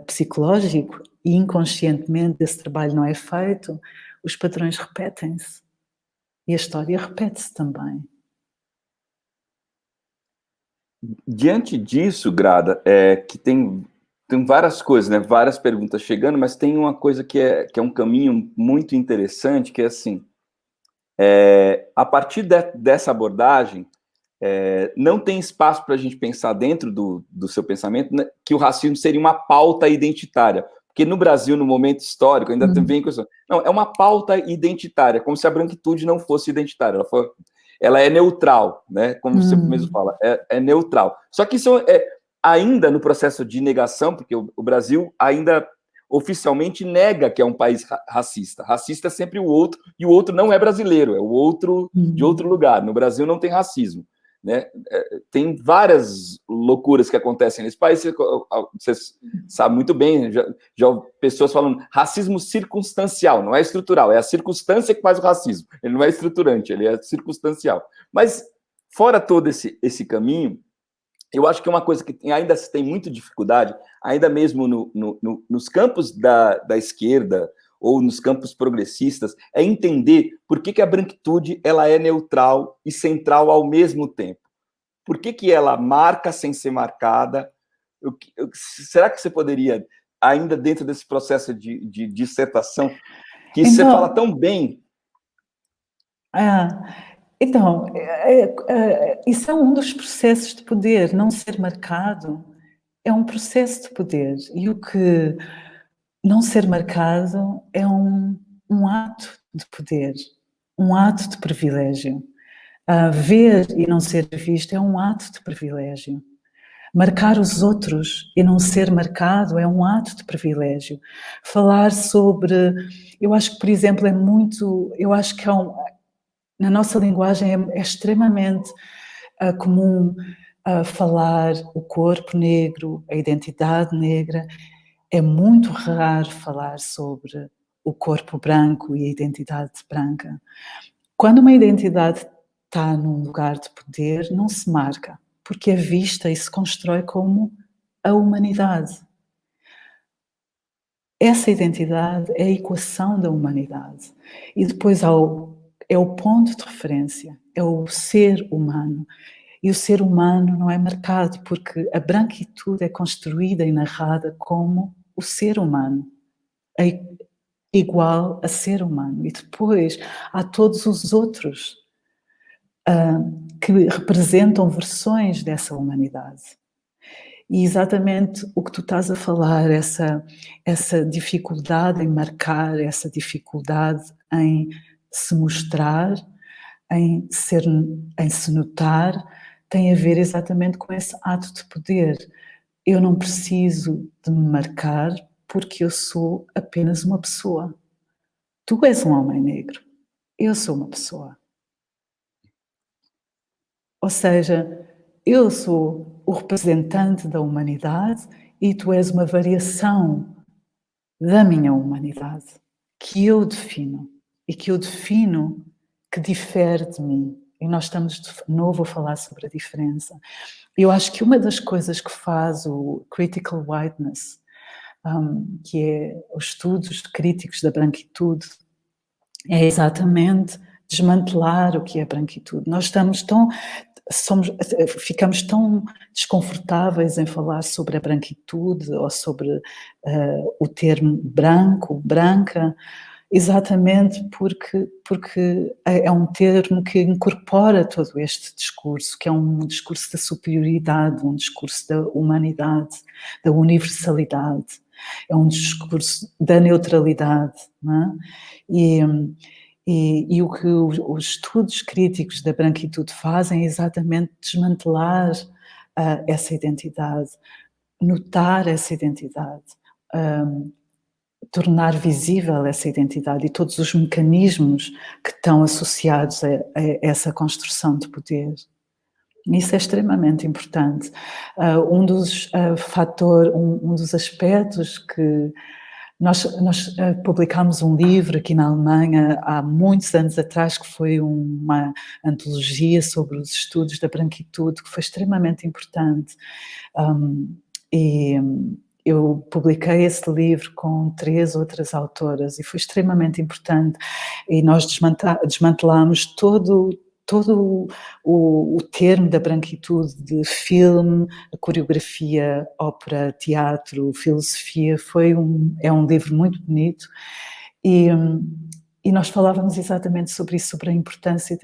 psicológico e inconscientemente esse trabalho não é feito, os padrões repetem-se. E a história repete-se também. Diante disso, Grada, que tem várias coisas, né? Várias perguntas chegando, mas tem uma coisa que é um caminho muito interessante, que é assim, a partir dessa abordagem, não tem espaço para a gente pensar dentro do seu pensamento, né, que o racismo seria uma pauta identitária. Porque no Brasil, no momento histórico, ainda vem com isso. Não, é uma pauta identitária, como se a branquitude não fosse identitária. Ela é neutral, né? Como você mesmo fala, é neutral. Só que isso é ainda no processo de negação, porque o Brasil ainda oficialmente nega que é um país racista. Racista é sempre o outro, e o outro não é brasileiro, é o outro de outro lugar. No Brasil não tem racismo. Né? Tem várias loucuras que acontecem nesse país, você sabe muito bem, já pessoas falando racismo circunstancial, não é estrutural, é a circunstância que faz o racismo, ele não é estruturante, ele é circunstancial. Mas, fora todo esse caminho, eu acho que é uma coisa que ainda se tem muita dificuldade, ainda mesmo nos campos da esquerda, ou nos campos progressistas, é entender por que a branquitude ela é neutral e central ao mesmo tempo. Por que ela marca sem ser marcada? Será que você poderia, ainda dentro desse processo de dissertação, que então, você fala tão bem... Então, isso é um dos processos de poder. Não ser marcado é um processo de poder. E o que... Não ser marcado é um ato de poder, um ato de privilégio. Ver e não ser visto é um ato de privilégio. Marcar os outros e não ser marcado é um ato de privilégio. Falar sobre... Eu acho que, por exemplo, eu acho que na nossa linguagem é extremamente comum falar o corpo negro, a identidade negra. É muito raro falar sobre o corpo branco e a identidade branca. Quando uma identidade está num lugar de poder, não se marca, porque é vista e se constrói como a humanidade. Essa identidade é a equação da humanidade. E depois é o ponto de referência, é o ser humano. E o ser humano não é marcado, porque a branquitude é construída e narrada como o ser humano. igual a ser humano. E depois há todos os outros que representam versões dessa humanidade. E exatamente o que tu estás a falar, essa dificuldade em marcar, essa dificuldade em se mostrar, em se notar, tem a ver exatamente com esse ato de poder. Eu não preciso de me marcar porque eu sou apenas uma pessoa. Tu és um homem negro, eu sou uma pessoa. Ou seja, eu sou o representante da humanidade e tu és uma variação da minha humanidade, que eu defino e que eu defino que difere de mim. E nós estamos de novo a falar sobre a diferença. Eu acho que uma das coisas que faz o critical whiteness, que é os estudos críticos da branquitude, é exatamente desmantelar o que é branquitude. Nós ficamos tão desconfortáveis em falar sobre a branquitude ou sobre o termo branco, branca, exatamente porque é um termo que incorpora todo este discurso, que é um discurso da superioridade, um discurso da humanidade, da universalidade, é um discurso da neutralidade, não é? E o que os estudos críticos da branquitude fazem é exatamente desmantelar essa identidade, notar essa identidade, tornar visível essa identidade e todos os mecanismos que estão associados a essa construção de poder. Isso é extremamente importante. Um dos aspectos que nós publicámos um livro aqui na Alemanha há muitos anos atrás, que foi uma antologia sobre os estudos da branquitude, que foi extremamente importante. E eu publiquei esse livro com 3 outras autoras e foi extremamente importante. E nós desmantelámos todo o termo da branquitude de filme, a coreografia, ópera, teatro, filosofia. É um livro muito bonito e nós falávamos exatamente sobre isso, sobre a importância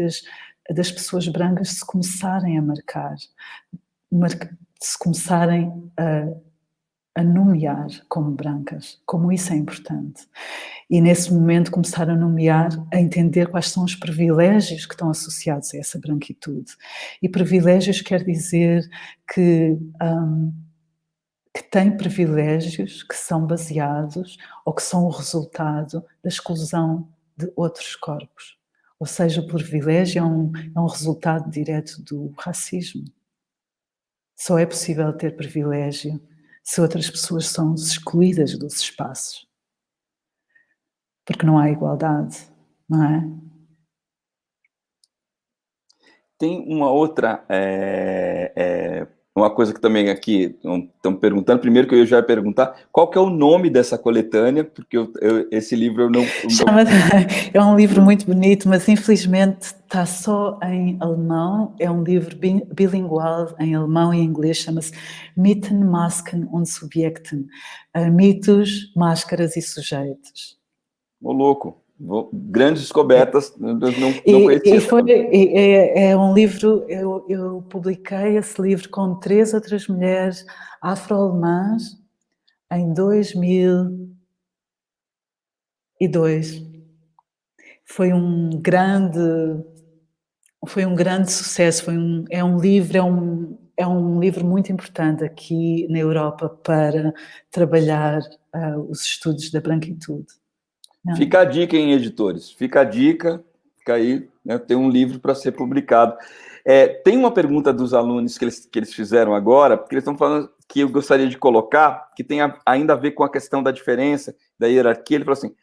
das pessoas brancas se começarem a marcar, se começarem a nomear como brancas, como isso é importante. E nesse momento começar a nomear, a entender quais são os privilégios que estão associados a essa branquitude. E privilégios quer dizer que tem privilégios que são baseados ou que são o resultado da exclusão de outros corpos. Ou seja, o privilégio é um resultado direto do racismo. Só é possível ter privilégio se outras pessoas são excluídas dos espaços. Porque não há igualdade, não é? Tem uma outra, uma coisa que também aqui estão perguntando, primeiro que eu já ia perguntar, qual que é o nome dessa coletânea, porque esse livro eu não... É um livro muito bonito, mas infelizmente está só em alemão, é um livro bilingual em alemão e inglês, chama-se Mythen, Masken und Subjekten, mitos, máscaras e sujeitos. Ô, louco! Grandes descobertas, não conhecia. É um livro, eu publiquei esse livro com 3 outras mulheres afro-alemãs em 2002. Foi um grande sucesso, é um livro muito importante aqui na Europa para trabalhar os estudos da branquitude. Não. Fica a dica, hein, editores? Fica a dica, fica aí, né, tem um livro para ser publicado. Tem uma pergunta dos alunos que eles fizeram agora, porque eles estão falando que eu gostaria de colocar, que tem ainda a ver com a questão da diferença, da hierarquia. Ele falou assim,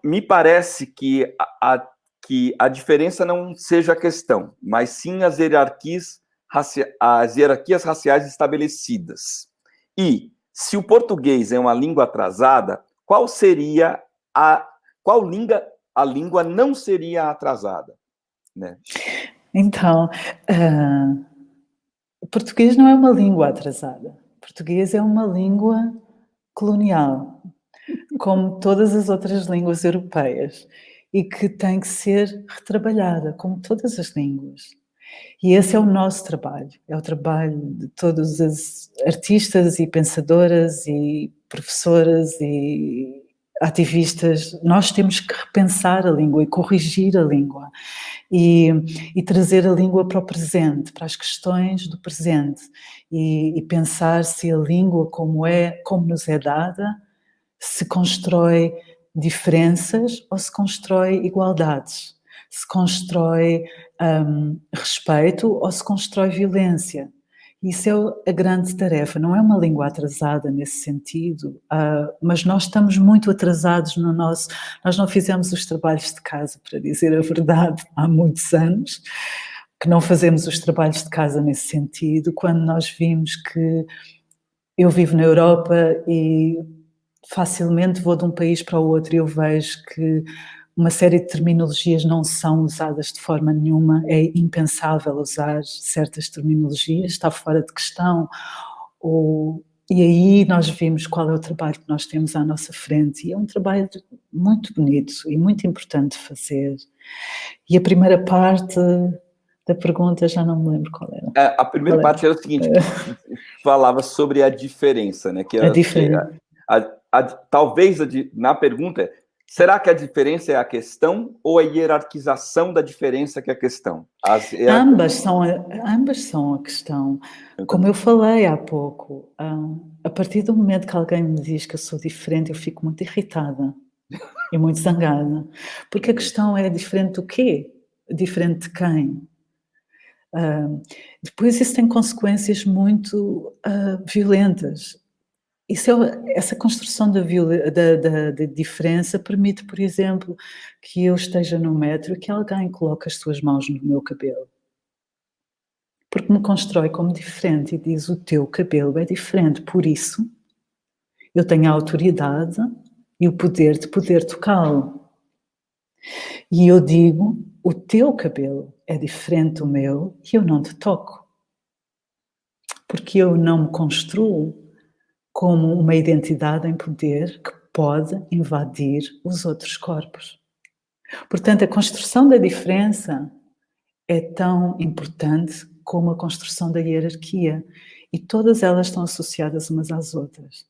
me parece que a diferença não seja a questão, mas sim as hierarquias raciais estabelecidas. E, se o português é uma língua atrasada, qual língua não seria atrasada? Né? Então, o português não é uma língua atrasada. O português é uma língua colonial. como todas as outras línguas europeias, e que tem que ser retrabalhada, como todas as línguas. E esse é o nosso trabalho, é o trabalho de todas as artistas e pensadoras e professoras e ativistas. Nós temos que repensar a língua e corrigir a língua e trazer a língua para o presente, para as questões do presente e pensar se a língua como nos é dada, se constrói diferenças ou se constrói igualdades, se constrói respeito ou se constrói violência. Isso é a grande tarefa, não é uma língua atrasada nesse sentido, mas nós estamos muito atrasados no nosso... Nós não fizemos os trabalhos de casa, para dizer a verdade, há muitos anos, que não fazemos os trabalhos de casa nesse sentido, quando nós vimos que eu vivo na Europa e facilmente vou de um país para o outro e eu vejo que uma série de terminologias não são usadas de forma nenhuma, é impensável usar certas terminologias, está fora de questão. E aí nós vimos qual é o trabalho que nós temos à nossa frente, e é um trabalho muito bonito e muito importante de fazer. E a primeira parte da pergunta, já não me lembro qual era. A primeira parte era o seguinte, que falava sobre a diferença, né? A diferença. Talvez na pergunta, será que a diferença é a questão ou a hierarquização da diferença que é a questão? Ambas são a questão. Como eu falei há pouco, a partir do momento que alguém me diz que eu sou diferente, eu fico muito irritada e muito zangada. Porque a questão é diferente do quê? Diferente de quem? Depois isso tem consequências muito violentas. Essa construção da diferença permite, por exemplo, que eu esteja no metro e que alguém coloque as suas mãos no meu cabelo. Porque me constrói como diferente e diz: o teu cabelo é diferente, por isso eu tenho a autoridade e o poder de poder tocá-lo. E eu digo: o teu cabelo é diferente do meu e eu não te toco. Porque eu não me construo como uma identidade em poder que pode invadir os outros corpos. Portanto, a construção da diferença é tão importante como a construção da hierarquia, e todas elas estão associadas umas às outras.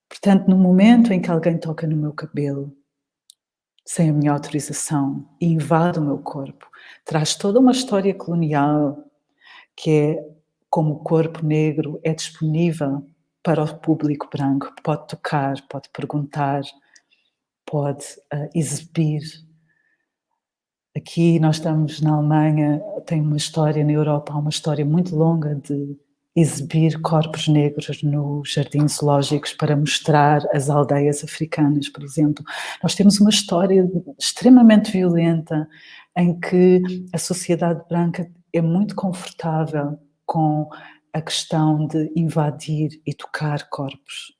Portanto, no momento em que alguém toca no meu cabelo, sem a minha autorização, e invade o meu corpo, traz toda uma história colonial, que é como o corpo negro é disponível para o público branco, pode tocar, pode perguntar, pode exibir. Aqui nós estamos na Alemanha, tem uma história na Europa, há uma história muito longa de exibir corpos negros nos jardins zoológicos para mostrar as aldeias africanas, por exemplo. Nós temos uma história extremamente violenta em que a sociedade branca é muito confortável com a questão de invadir e tocar corpos.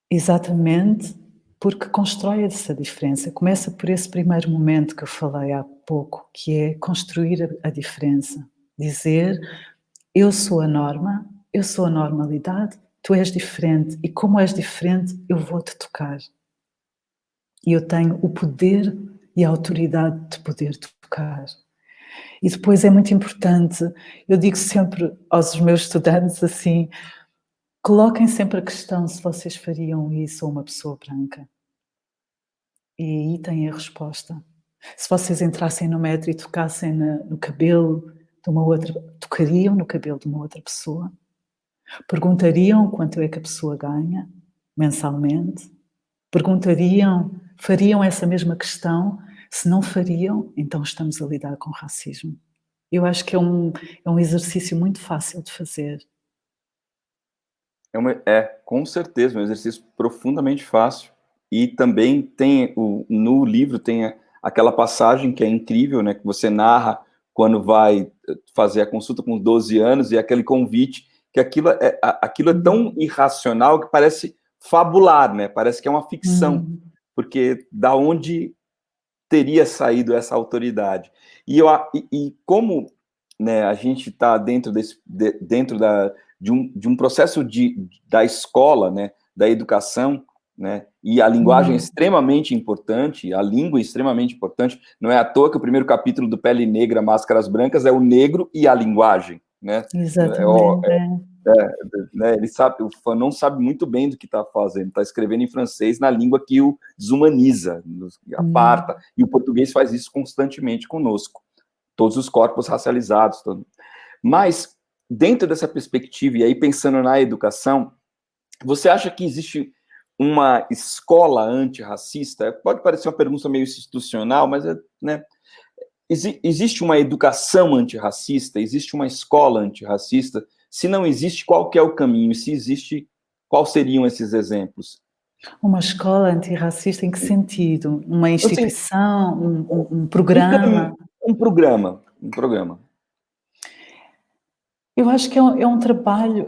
Exatamente porque constrói essa diferença. Começa por esse primeiro momento que eu falei há pouco, que é construir a diferença. Dizer: eu sou a norma, eu sou a normalidade, tu és diferente, e como és diferente, eu vou-te tocar. E eu tenho o poder e a autoridade de poder tocar. E depois é muito importante, eu digo sempre aos meus estudantes assim: coloquem sempre a questão se vocês fariam isso a uma pessoa branca. E aí têm a resposta. Se vocês entrassem no metro e tocassem no cabelo de uma outra, tocariam no cabelo de uma outra pessoa? Perguntariam quanto é que a pessoa ganha mensalmente? Fariam essa mesma questão? Se não fariam, então estamos a lidar com racismo. Eu acho que é um exercício muito fácil de fazer. Com certeza, um exercício profundamente fácil. E também tem, no livro, tem aquela passagem que é incrível, né, que você narra quando vai fazer a consulta com 12 anos, e aquele convite, que aquilo é tão irracional que parece fabular, né? Parece que é uma ficção, porque da onde teria saído essa autoridade? E como, né, a gente está dentro de um processo da escola, né, da educação, né? E a linguagem é extremamente importante, a língua é extremamente importante. Não é à toa que o primeiro capítulo do Pele Negra, Máscaras Brancas é o negro e a linguagem, né? Exatamente. Né? Ele sabe, o Fanon sabe muito bem do que está fazendo, está escrevendo em francês na língua que o desumaniza, aparta, e o português faz isso constantemente conosco, todos os corpos racializados. Mas, dentro dessa perspectiva, e aí pensando na educação, você acha que existe uma escola antirracista? Pode parecer uma pergunta meio institucional, mas, né, existe uma educação antirracista? Existe uma escola antirracista? Se não existe, qual que é o caminho? E se existe, quais seriam esses exemplos? Uma escola antirracista em que sentido? Uma instituição, um programa? Um programa. Eu acho que é um trabalho,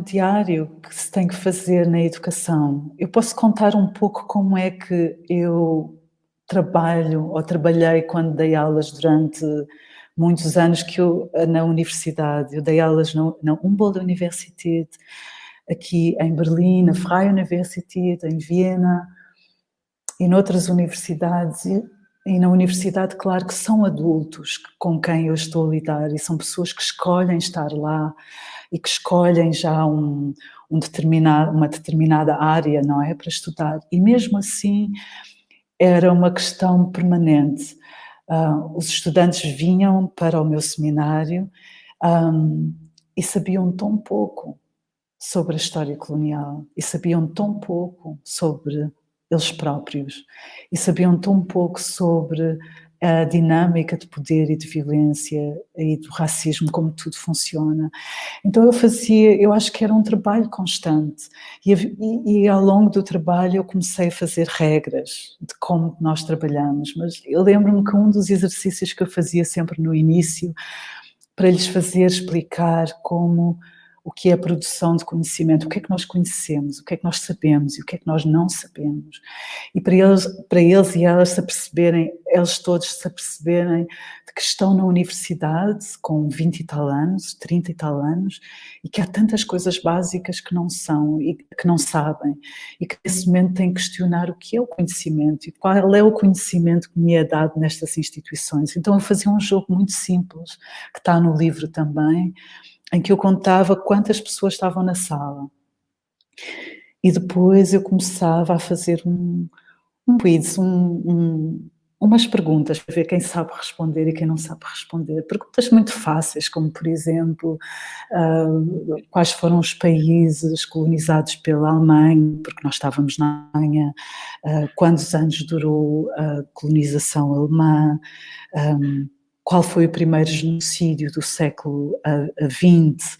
diário que se tem que fazer na educação. Eu posso contar um pouco como é que eu trabalhei quando dei aulas durante muitos anos na universidade. Eu dei aulas na Humboldt Universität, aqui em Berlim, na Freie Universität, em Viena, e noutras universidades. E na universidade, claro que são adultos com quem eu estou a lidar, e são pessoas que escolhem estar lá e que escolhem já uma determinada área, não é, para estudar. E mesmo assim era uma questão permanente. Os estudantes vinham para o meu seminário e sabiam tão pouco sobre a história colonial, e sabiam tão pouco sobre eles próprios, e sabiam tão pouco sobre a dinâmica de poder e de violência e do racismo, como tudo funciona. Então eu acho que era um trabalho constante, e ao longo do trabalho eu comecei a fazer regras de como nós trabalhamos, mas eu lembro-me que um dos exercícios que eu fazia sempre no início, para lhes fazer explicar o que é a produção de conhecimento, o que é que nós conhecemos, o que é que nós sabemos e o que é que nós não sabemos. E para eles e elas eles todos se aperceberem de que estão na universidade com 20 e tal anos, 30 e tal anos, e que há tantas coisas básicas que não são e que não sabem, e que nesse momento têm que questionar o que é o conhecimento e qual é o conhecimento que me é dado nestas instituições. Então eu fazia um jogo muito simples, que está no livro também, em que eu contava quantas pessoas estavam na sala. E depois eu começava a fazer um quiz, umas perguntas para ver quem sabe responder e quem não sabe responder. Perguntas muito fáceis, como, por exemplo, quais foram os países colonizados pela Alemanha, porque nós estávamos na Alemanha, quantos anos durou a colonização alemã, qual foi o primeiro genocídio do século XX,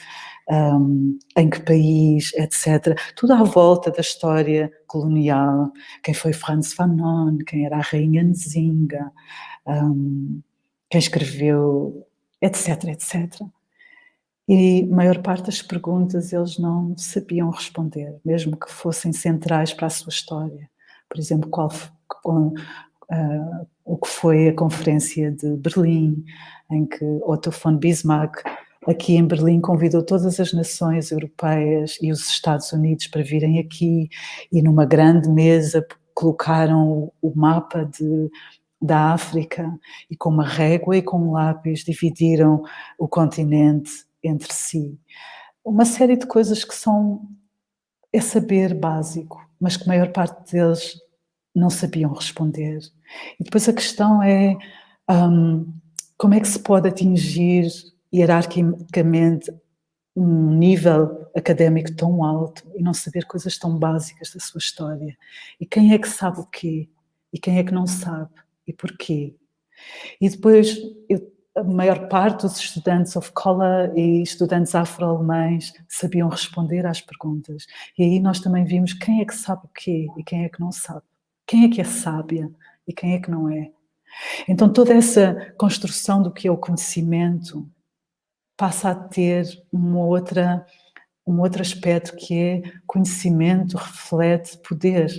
em que país, etc. Tudo à volta da história colonial. Quem foi Frantz Fanon, quem era a Rainha Nzinga, quem escreveu, etc, etc. E a maior parte das perguntas eles não sabiam responder, mesmo que fossem centrais para a sua história. Por exemplo, o que foi a Conferência de Berlim, em que Otto von Bismarck, aqui em Berlim, convidou todas as nações europeias e os Estados Unidos para virem aqui, e numa grande mesa colocaram o mapa da África, e com uma régua e com um lápis dividiram o continente entre si. Uma série de coisas que é saber básico, mas que a maior parte deles não sabiam responder. E depois a questão é como é que se pode atingir hierarquicamente um nível académico tão alto e não saber coisas tão básicas da sua história? E quem é que sabe o quê? E quem é que não sabe? E porquê? E depois a maior parte dos estudantes of color e estudantes afro-alemães sabiam responder às perguntas. E aí nós também vimos quem é que sabe o quê e quem é que não sabe. Quem é que é sábia e quem é que não é? Então toda essa construção do que é o conhecimento passa a ter um outro aspecto, que é conhecimento reflete poder.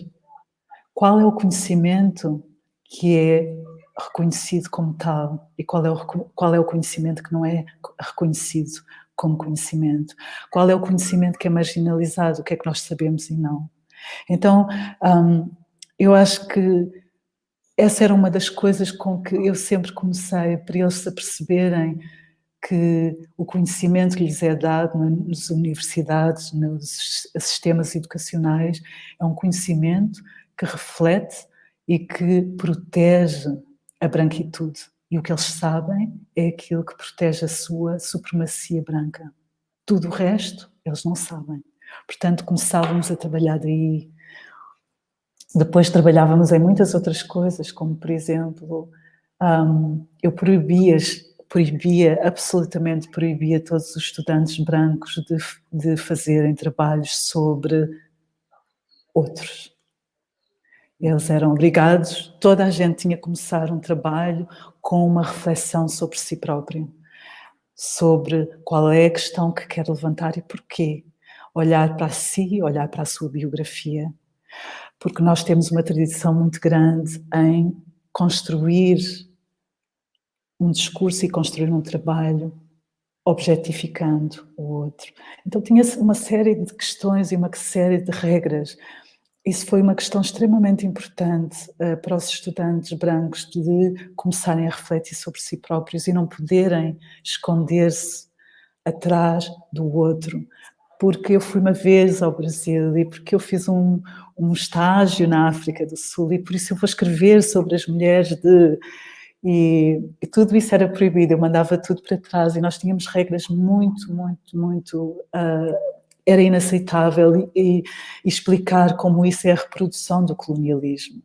Qual é o conhecimento que é reconhecido como tal e qual é o conhecimento que não é reconhecido como conhecimento? Qual é o conhecimento que é marginalizado? O que é que nós sabemos e não? Então, eu acho que essa era uma das coisas com que eu sempre comecei, para eles se aperceberem que o conhecimento que lhes é dado nas universidades, nos sistemas educacionais, é um conhecimento que reflete e que protege a branquitude. E o que eles sabem é aquilo que protege a sua supremacia branca. Tudo o resto, eles não sabem. Portanto, começávamos a trabalhar daí. Depois trabalhávamos em muitas outras coisas, como, por exemplo, eu absolutamente proibia todos os estudantes brancos de fazerem trabalhos sobre outros. Eles eram obrigados, toda a gente tinha que começar um trabalho com uma reflexão sobre si próprio, sobre qual é a questão que quer levantar e porquê. Olhar para si, olhar para a sua biografia. Porque nós temos uma tradição muito grande em construir um discurso e construir um trabalho objetificando o outro. Então tinha uma série de questões e uma série de regras. Isso foi uma questão extremamente importante para os estudantes brancos de começarem a refletir sobre si próprios e não poderem esconder-se atrás do outro. Porque eu fui uma vez ao Brasil e porque eu fiz um estágio na África do Sul e por isso eu vou escrever sobre as mulheres e tudo isso era proibido, eu mandava tudo para trás e nós tínhamos regras muito era inaceitável e explicar como isso é a reprodução do colonialismo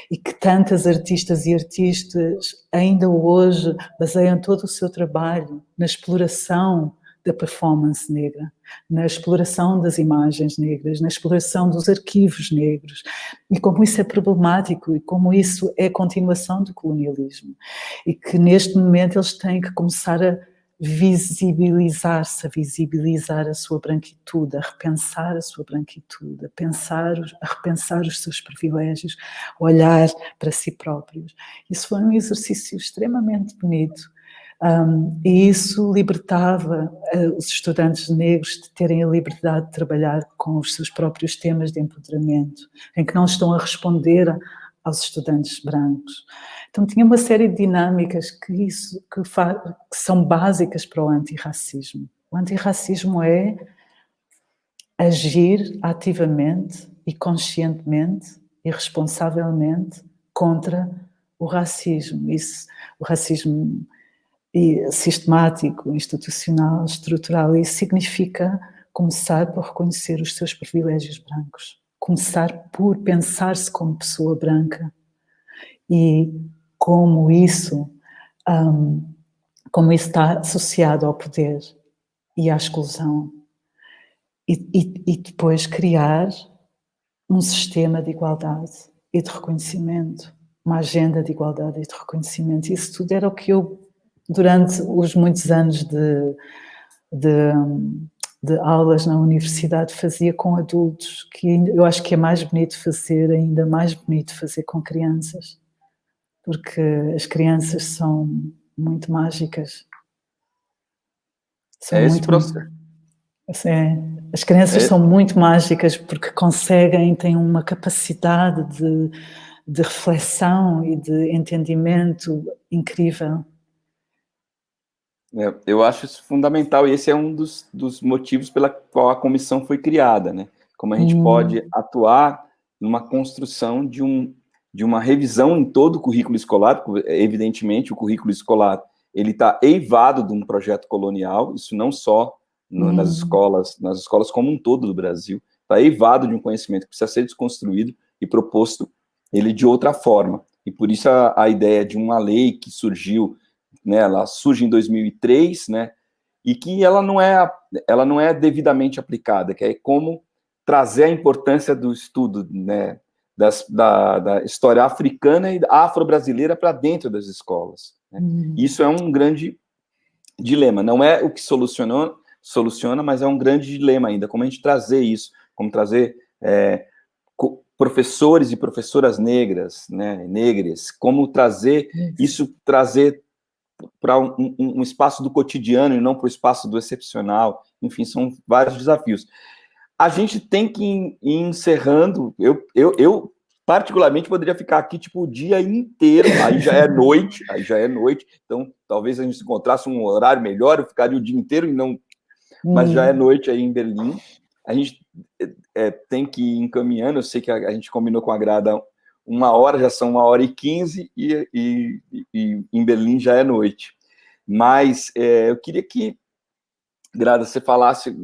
e que tantas artistas e artistas ainda hoje baseiam todo o seu trabalho na exploração da performance negra, na exploração das imagens negras, na exploração dos arquivos negros, e como isso é problemático e como isso é a continuação do colonialismo. E que neste momento eles têm que começar a visibilizar-se, a visibilizar a sua branquitude, a repensar a sua branquitude, a repensar os seus privilégios, a olhar para si próprios. Isso foi um exercício extremamente bonito. E isso libertava os estudantes negros de terem a liberdade de trabalhar com os seus próprios temas de empoderamento, em que não estão a responder aos estudantes brancos. Então tinha uma série de dinâmicas que são básicas para o antirracismo. O antirracismo é agir ativamente e conscientemente e responsavelmente contra o racismo. O racismo sistemático, institucional, estrutural. Isso significa começar por reconhecer os seus privilégios brancos, começar por pensar-se como pessoa branca e como isso está associado ao poder e à exclusão e depois criar um sistema de igualdade e de reconhecimento, uma agenda de igualdade e de reconhecimento. Isso tudo era o que eu, durante os muitos anos de aulas na universidade, fazia com adultos, que eu acho que é mais bonito fazer, ainda mais bonito fazer com crianças, porque as crianças são muito mágicas. São as crianças são muito mágicas porque têm uma capacidade de reflexão e de entendimento incrível. Eu acho isso fundamental, e esse é um dos motivos pela qual a comissão foi criada, né? Como a gente pode atuar numa construção de uma revisão em todo o currículo escolar. Evidentemente, o currículo escolar ele está eivado de um projeto colonial, isso não só nas escolas como um todo do Brasil, está eivado de um conhecimento que precisa ser desconstruído e proposto ele de outra forma. E por isso a ideia de uma lei que surgiu, né, ela surge em 2003, né, e que ela não é devidamente aplicada, que é como trazer a importância do estudo, né, da história africana e afro-brasileira para dentro das escolas. Né? Isso é um grande dilema, não é o que soluciona, mas é um grande dilema ainda, como a gente trazer isso, como trazer professores e professoras negras, né, negras, como trazer isso, trazer para um espaço do cotidiano e não para o espaço do excepcional. Enfim, são vários desafios. a gente tem que ir encerrando. Eu particularmente poderia ficar aqui tipo o dia inteiro, aí já é noite, então talvez a gente encontrasse um horário melhor, eu ficaria o dia inteiro e não, mas já é noite aí em Berlim. A gente tem que ir encaminhando. Eu sei que a gente combinou com a Grada 1h, já são 1h15 e em Berlim já é noite. Mas eu queria que, Grada, você falasse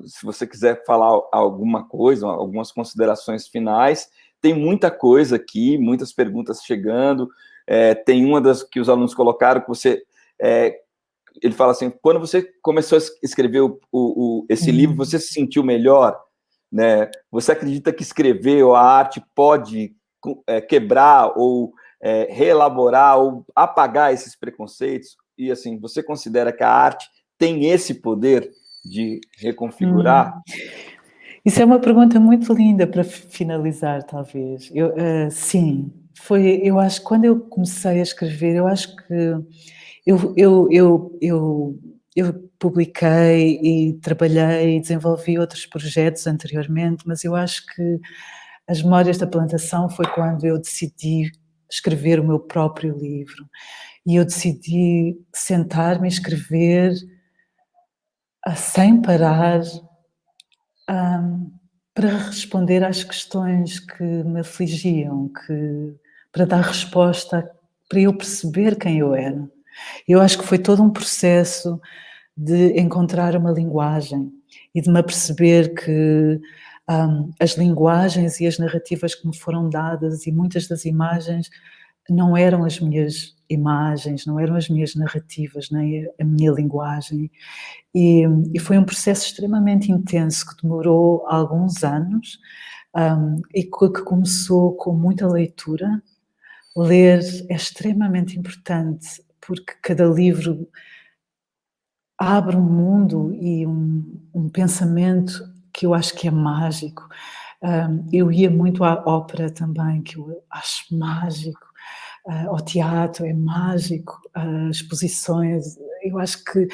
se você quiser falar alguma coisa, algumas considerações finais. Tem muita coisa aqui, muitas perguntas chegando. Tem uma das que os alunos colocaram, que você... ele fala assim, quando você começou a escrever esse livro, você se sentiu melhor? Né? Você acredita que escrever ou a arte pode quebrar ou reelaborar ou apagar esses preconceitos? E assim, você considera que a arte tem esse poder de reconfigurar? Isso é uma pergunta muito linda para finalizar, talvez. Sim, eu acho que quando eu comecei a escrever, eu acho que eu publiquei e trabalhei e desenvolvi outros projetos anteriormente, mas eu acho que as Memórias da Plantação foi quando eu decidi escrever o meu próprio livro. E eu decidi sentar-me e escrever sem parar, para responder às questões que me afligiam, para dar resposta, para eu perceber quem eu era. Eu acho que foi todo um processo de encontrar uma linguagem e de me aperceber que as linguagens e as narrativas que me foram dadas e muitas das imagens não eram as minhas imagens, não eram as minhas narrativas, nem a minha linguagem. E foi um processo extremamente intenso que demorou alguns anos e que começou com muita leitura. Ler é extremamente importante porque cada livro abre um mundo e um pensamento que eu acho que é mágico. Eu ia muito à ópera também, que eu acho mágico. Ao teatro é mágico. As exposições, eu acho que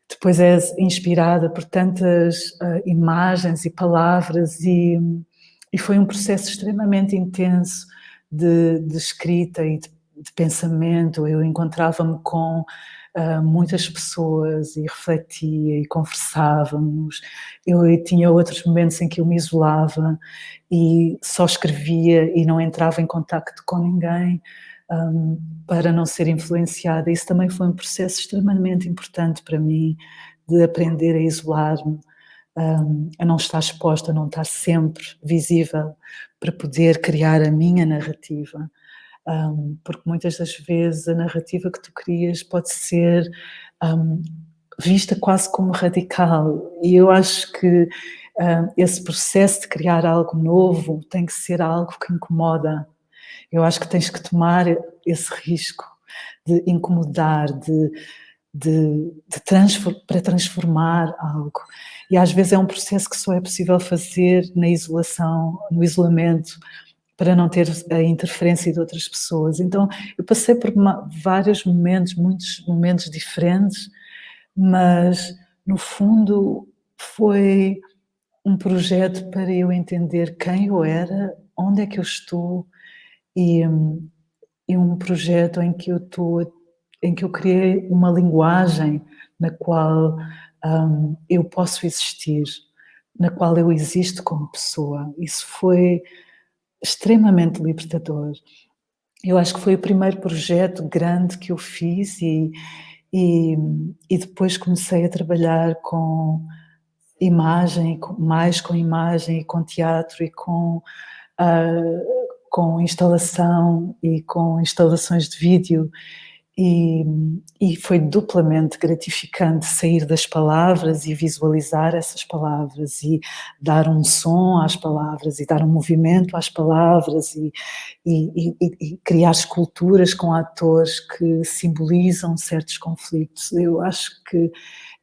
depois és inspirada por tantas imagens e palavras e foi um processo extremamente intenso de escrita e de pensamento. Eu encontrava-me com muitas pessoas e refletia e conversávamos. Eu tinha outros momentos em que eu me isolava e só escrevia e não entrava em contacto com ninguém para não ser influenciada. Isso também foi um processo extremamente importante para mim, de aprender a isolar-me, a não estar exposta, a não estar sempre visível para poder criar a minha narrativa. Porque muitas das vezes a narrativa que tu crias pode ser vista quase como radical, e eu acho que esse processo de criar algo novo tem que ser algo que incomoda. Eu acho que tens que tomar esse risco de incomodar, para transformar algo. E às vezes é um processo que só é possível fazer na isolação, no isolamento, para não ter a interferência de outras pessoas. Então, eu passei por vários momentos, muitos momentos diferentes, mas, no fundo, foi um projeto para eu entender quem eu era, onde é que eu estou, e um projeto em que eu criei uma linguagem na qual eu posso existir, na qual eu existo como pessoa. Isso foi extremamente libertador. Eu acho que foi o primeiro projeto grande que eu fiz e depois comecei a trabalhar com imagem, mais com imagem e com teatro e com instalação e com instalações de vídeo. E foi duplamente gratificante sair das palavras e visualizar essas palavras e dar um som às palavras e dar um movimento às palavras e criar esculturas com atores que simbolizam certos conflitos. Eu acho que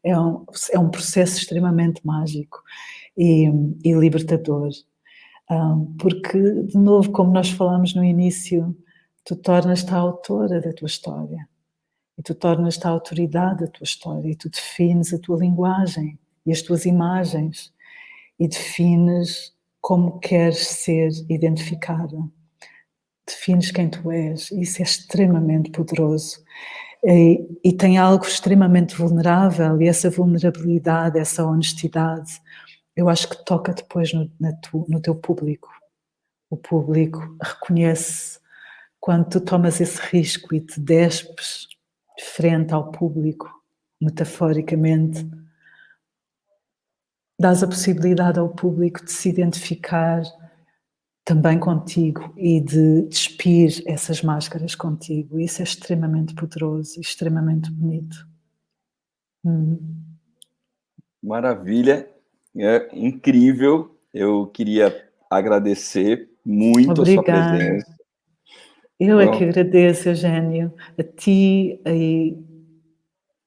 é um processo extremamente mágico e libertador. Porque, de novo, como nós falámos no início, tu tornas-te a autora da tua história e tu tornas-te a autoridade da tua história e tu defines a tua linguagem e as tuas imagens e defines como queres ser identificada. Defines quem tu és. Isso é extremamente poderoso. E tem algo extremamente vulnerável, e essa vulnerabilidade, essa honestidade, eu acho que toca depois no teu público. O público reconhece quando tu tomas esse risco e te despes frente ao público, metaforicamente, dás a possibilidade ao público de se identificar também contigo e de despir essas máscaras contigo. Isso é extremamente poderoso e extremamente bonito. Maravilha, é incrível. Eu queria agradecer muito a sua presença. Eu é que agradeço, Eugênio, a ti e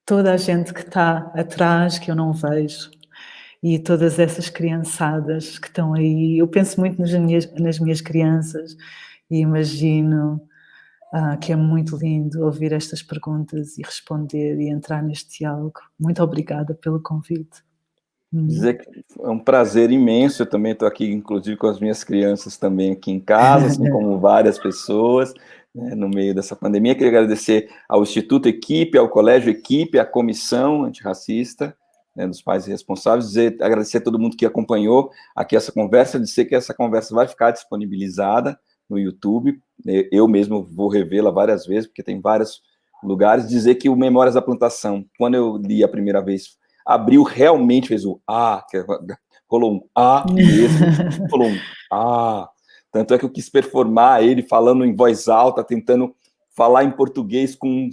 toda a gente que está atrás, que eu não vejo, e todas essas criançadas que estão aí. Eu penso muito nas minhas crianças e imagino que é muito lindo ouvir estas perguntas e responder e entrar neste diálogo. Muito obrigada pelo convite. Dizer que é um prazer imenso. Eu também estou aqui, inclusive, com as minhas crianças também aqui em casa, assim como várias pessoas, né, no meio dessa pandemia. Queria agradecer ao Instituto Equipe, ao Colégio Equipe, à Comissão Antirracista, né, dos pais responsáveis, agradecer a todo mundo que acompanhou aqui essa conversa, dizer que essa conversa vai ficar disponibilizada no YouTube. Eu mesmo vou revê-la várias vezes, porque tem vários lugares. Dizer que o Memórias da Plantação, quando eu li a primeira vez, abriu, realmente fez o A, rolou um A mesmo, rolou um A. Tanto é que eu quis performar ele falando em voz alta, tentando falar em português com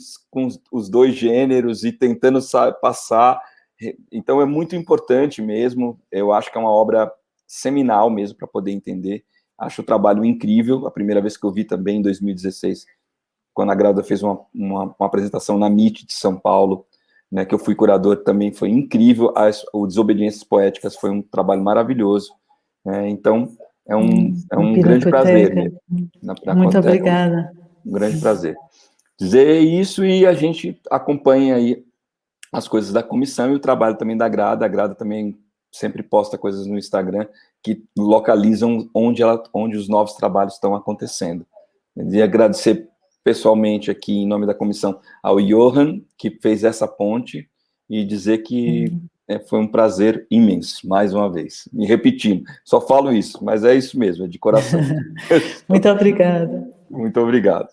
os dois gêneros e tentando passar. Então é muito importante mesmo. Eu acho que é uma obra seminal mesmo para poder entender. Acho o trabalho incrível. A primeira vez que eu vi também, em 2016, quando a Grada fez uma apresentação na MIT de São Paulo, né, que eu fui curador, também foi incrível. O Desobediências Poéticas foi um trabalho maravilhoso. Então, é um grande prazer mesmo. Muito obrigada. Um grande prazer. Dizer isso, e a gente acompanha aí as coisas da comissão e o trabalho também da Grada. A Grada também sempre posta coisas no Instagram que localizam onde os novos trabalhos estão acontecendo. E agradecer pessoalmente aqui, em nome da comissão, ao Johan, que fez essa ponte, e dizer que foi um prazer imenso, mais uma vez. Me repetindo, só falo isso, mas é isso mesmo, é de coração. Muito obrigada. Muito obrigado.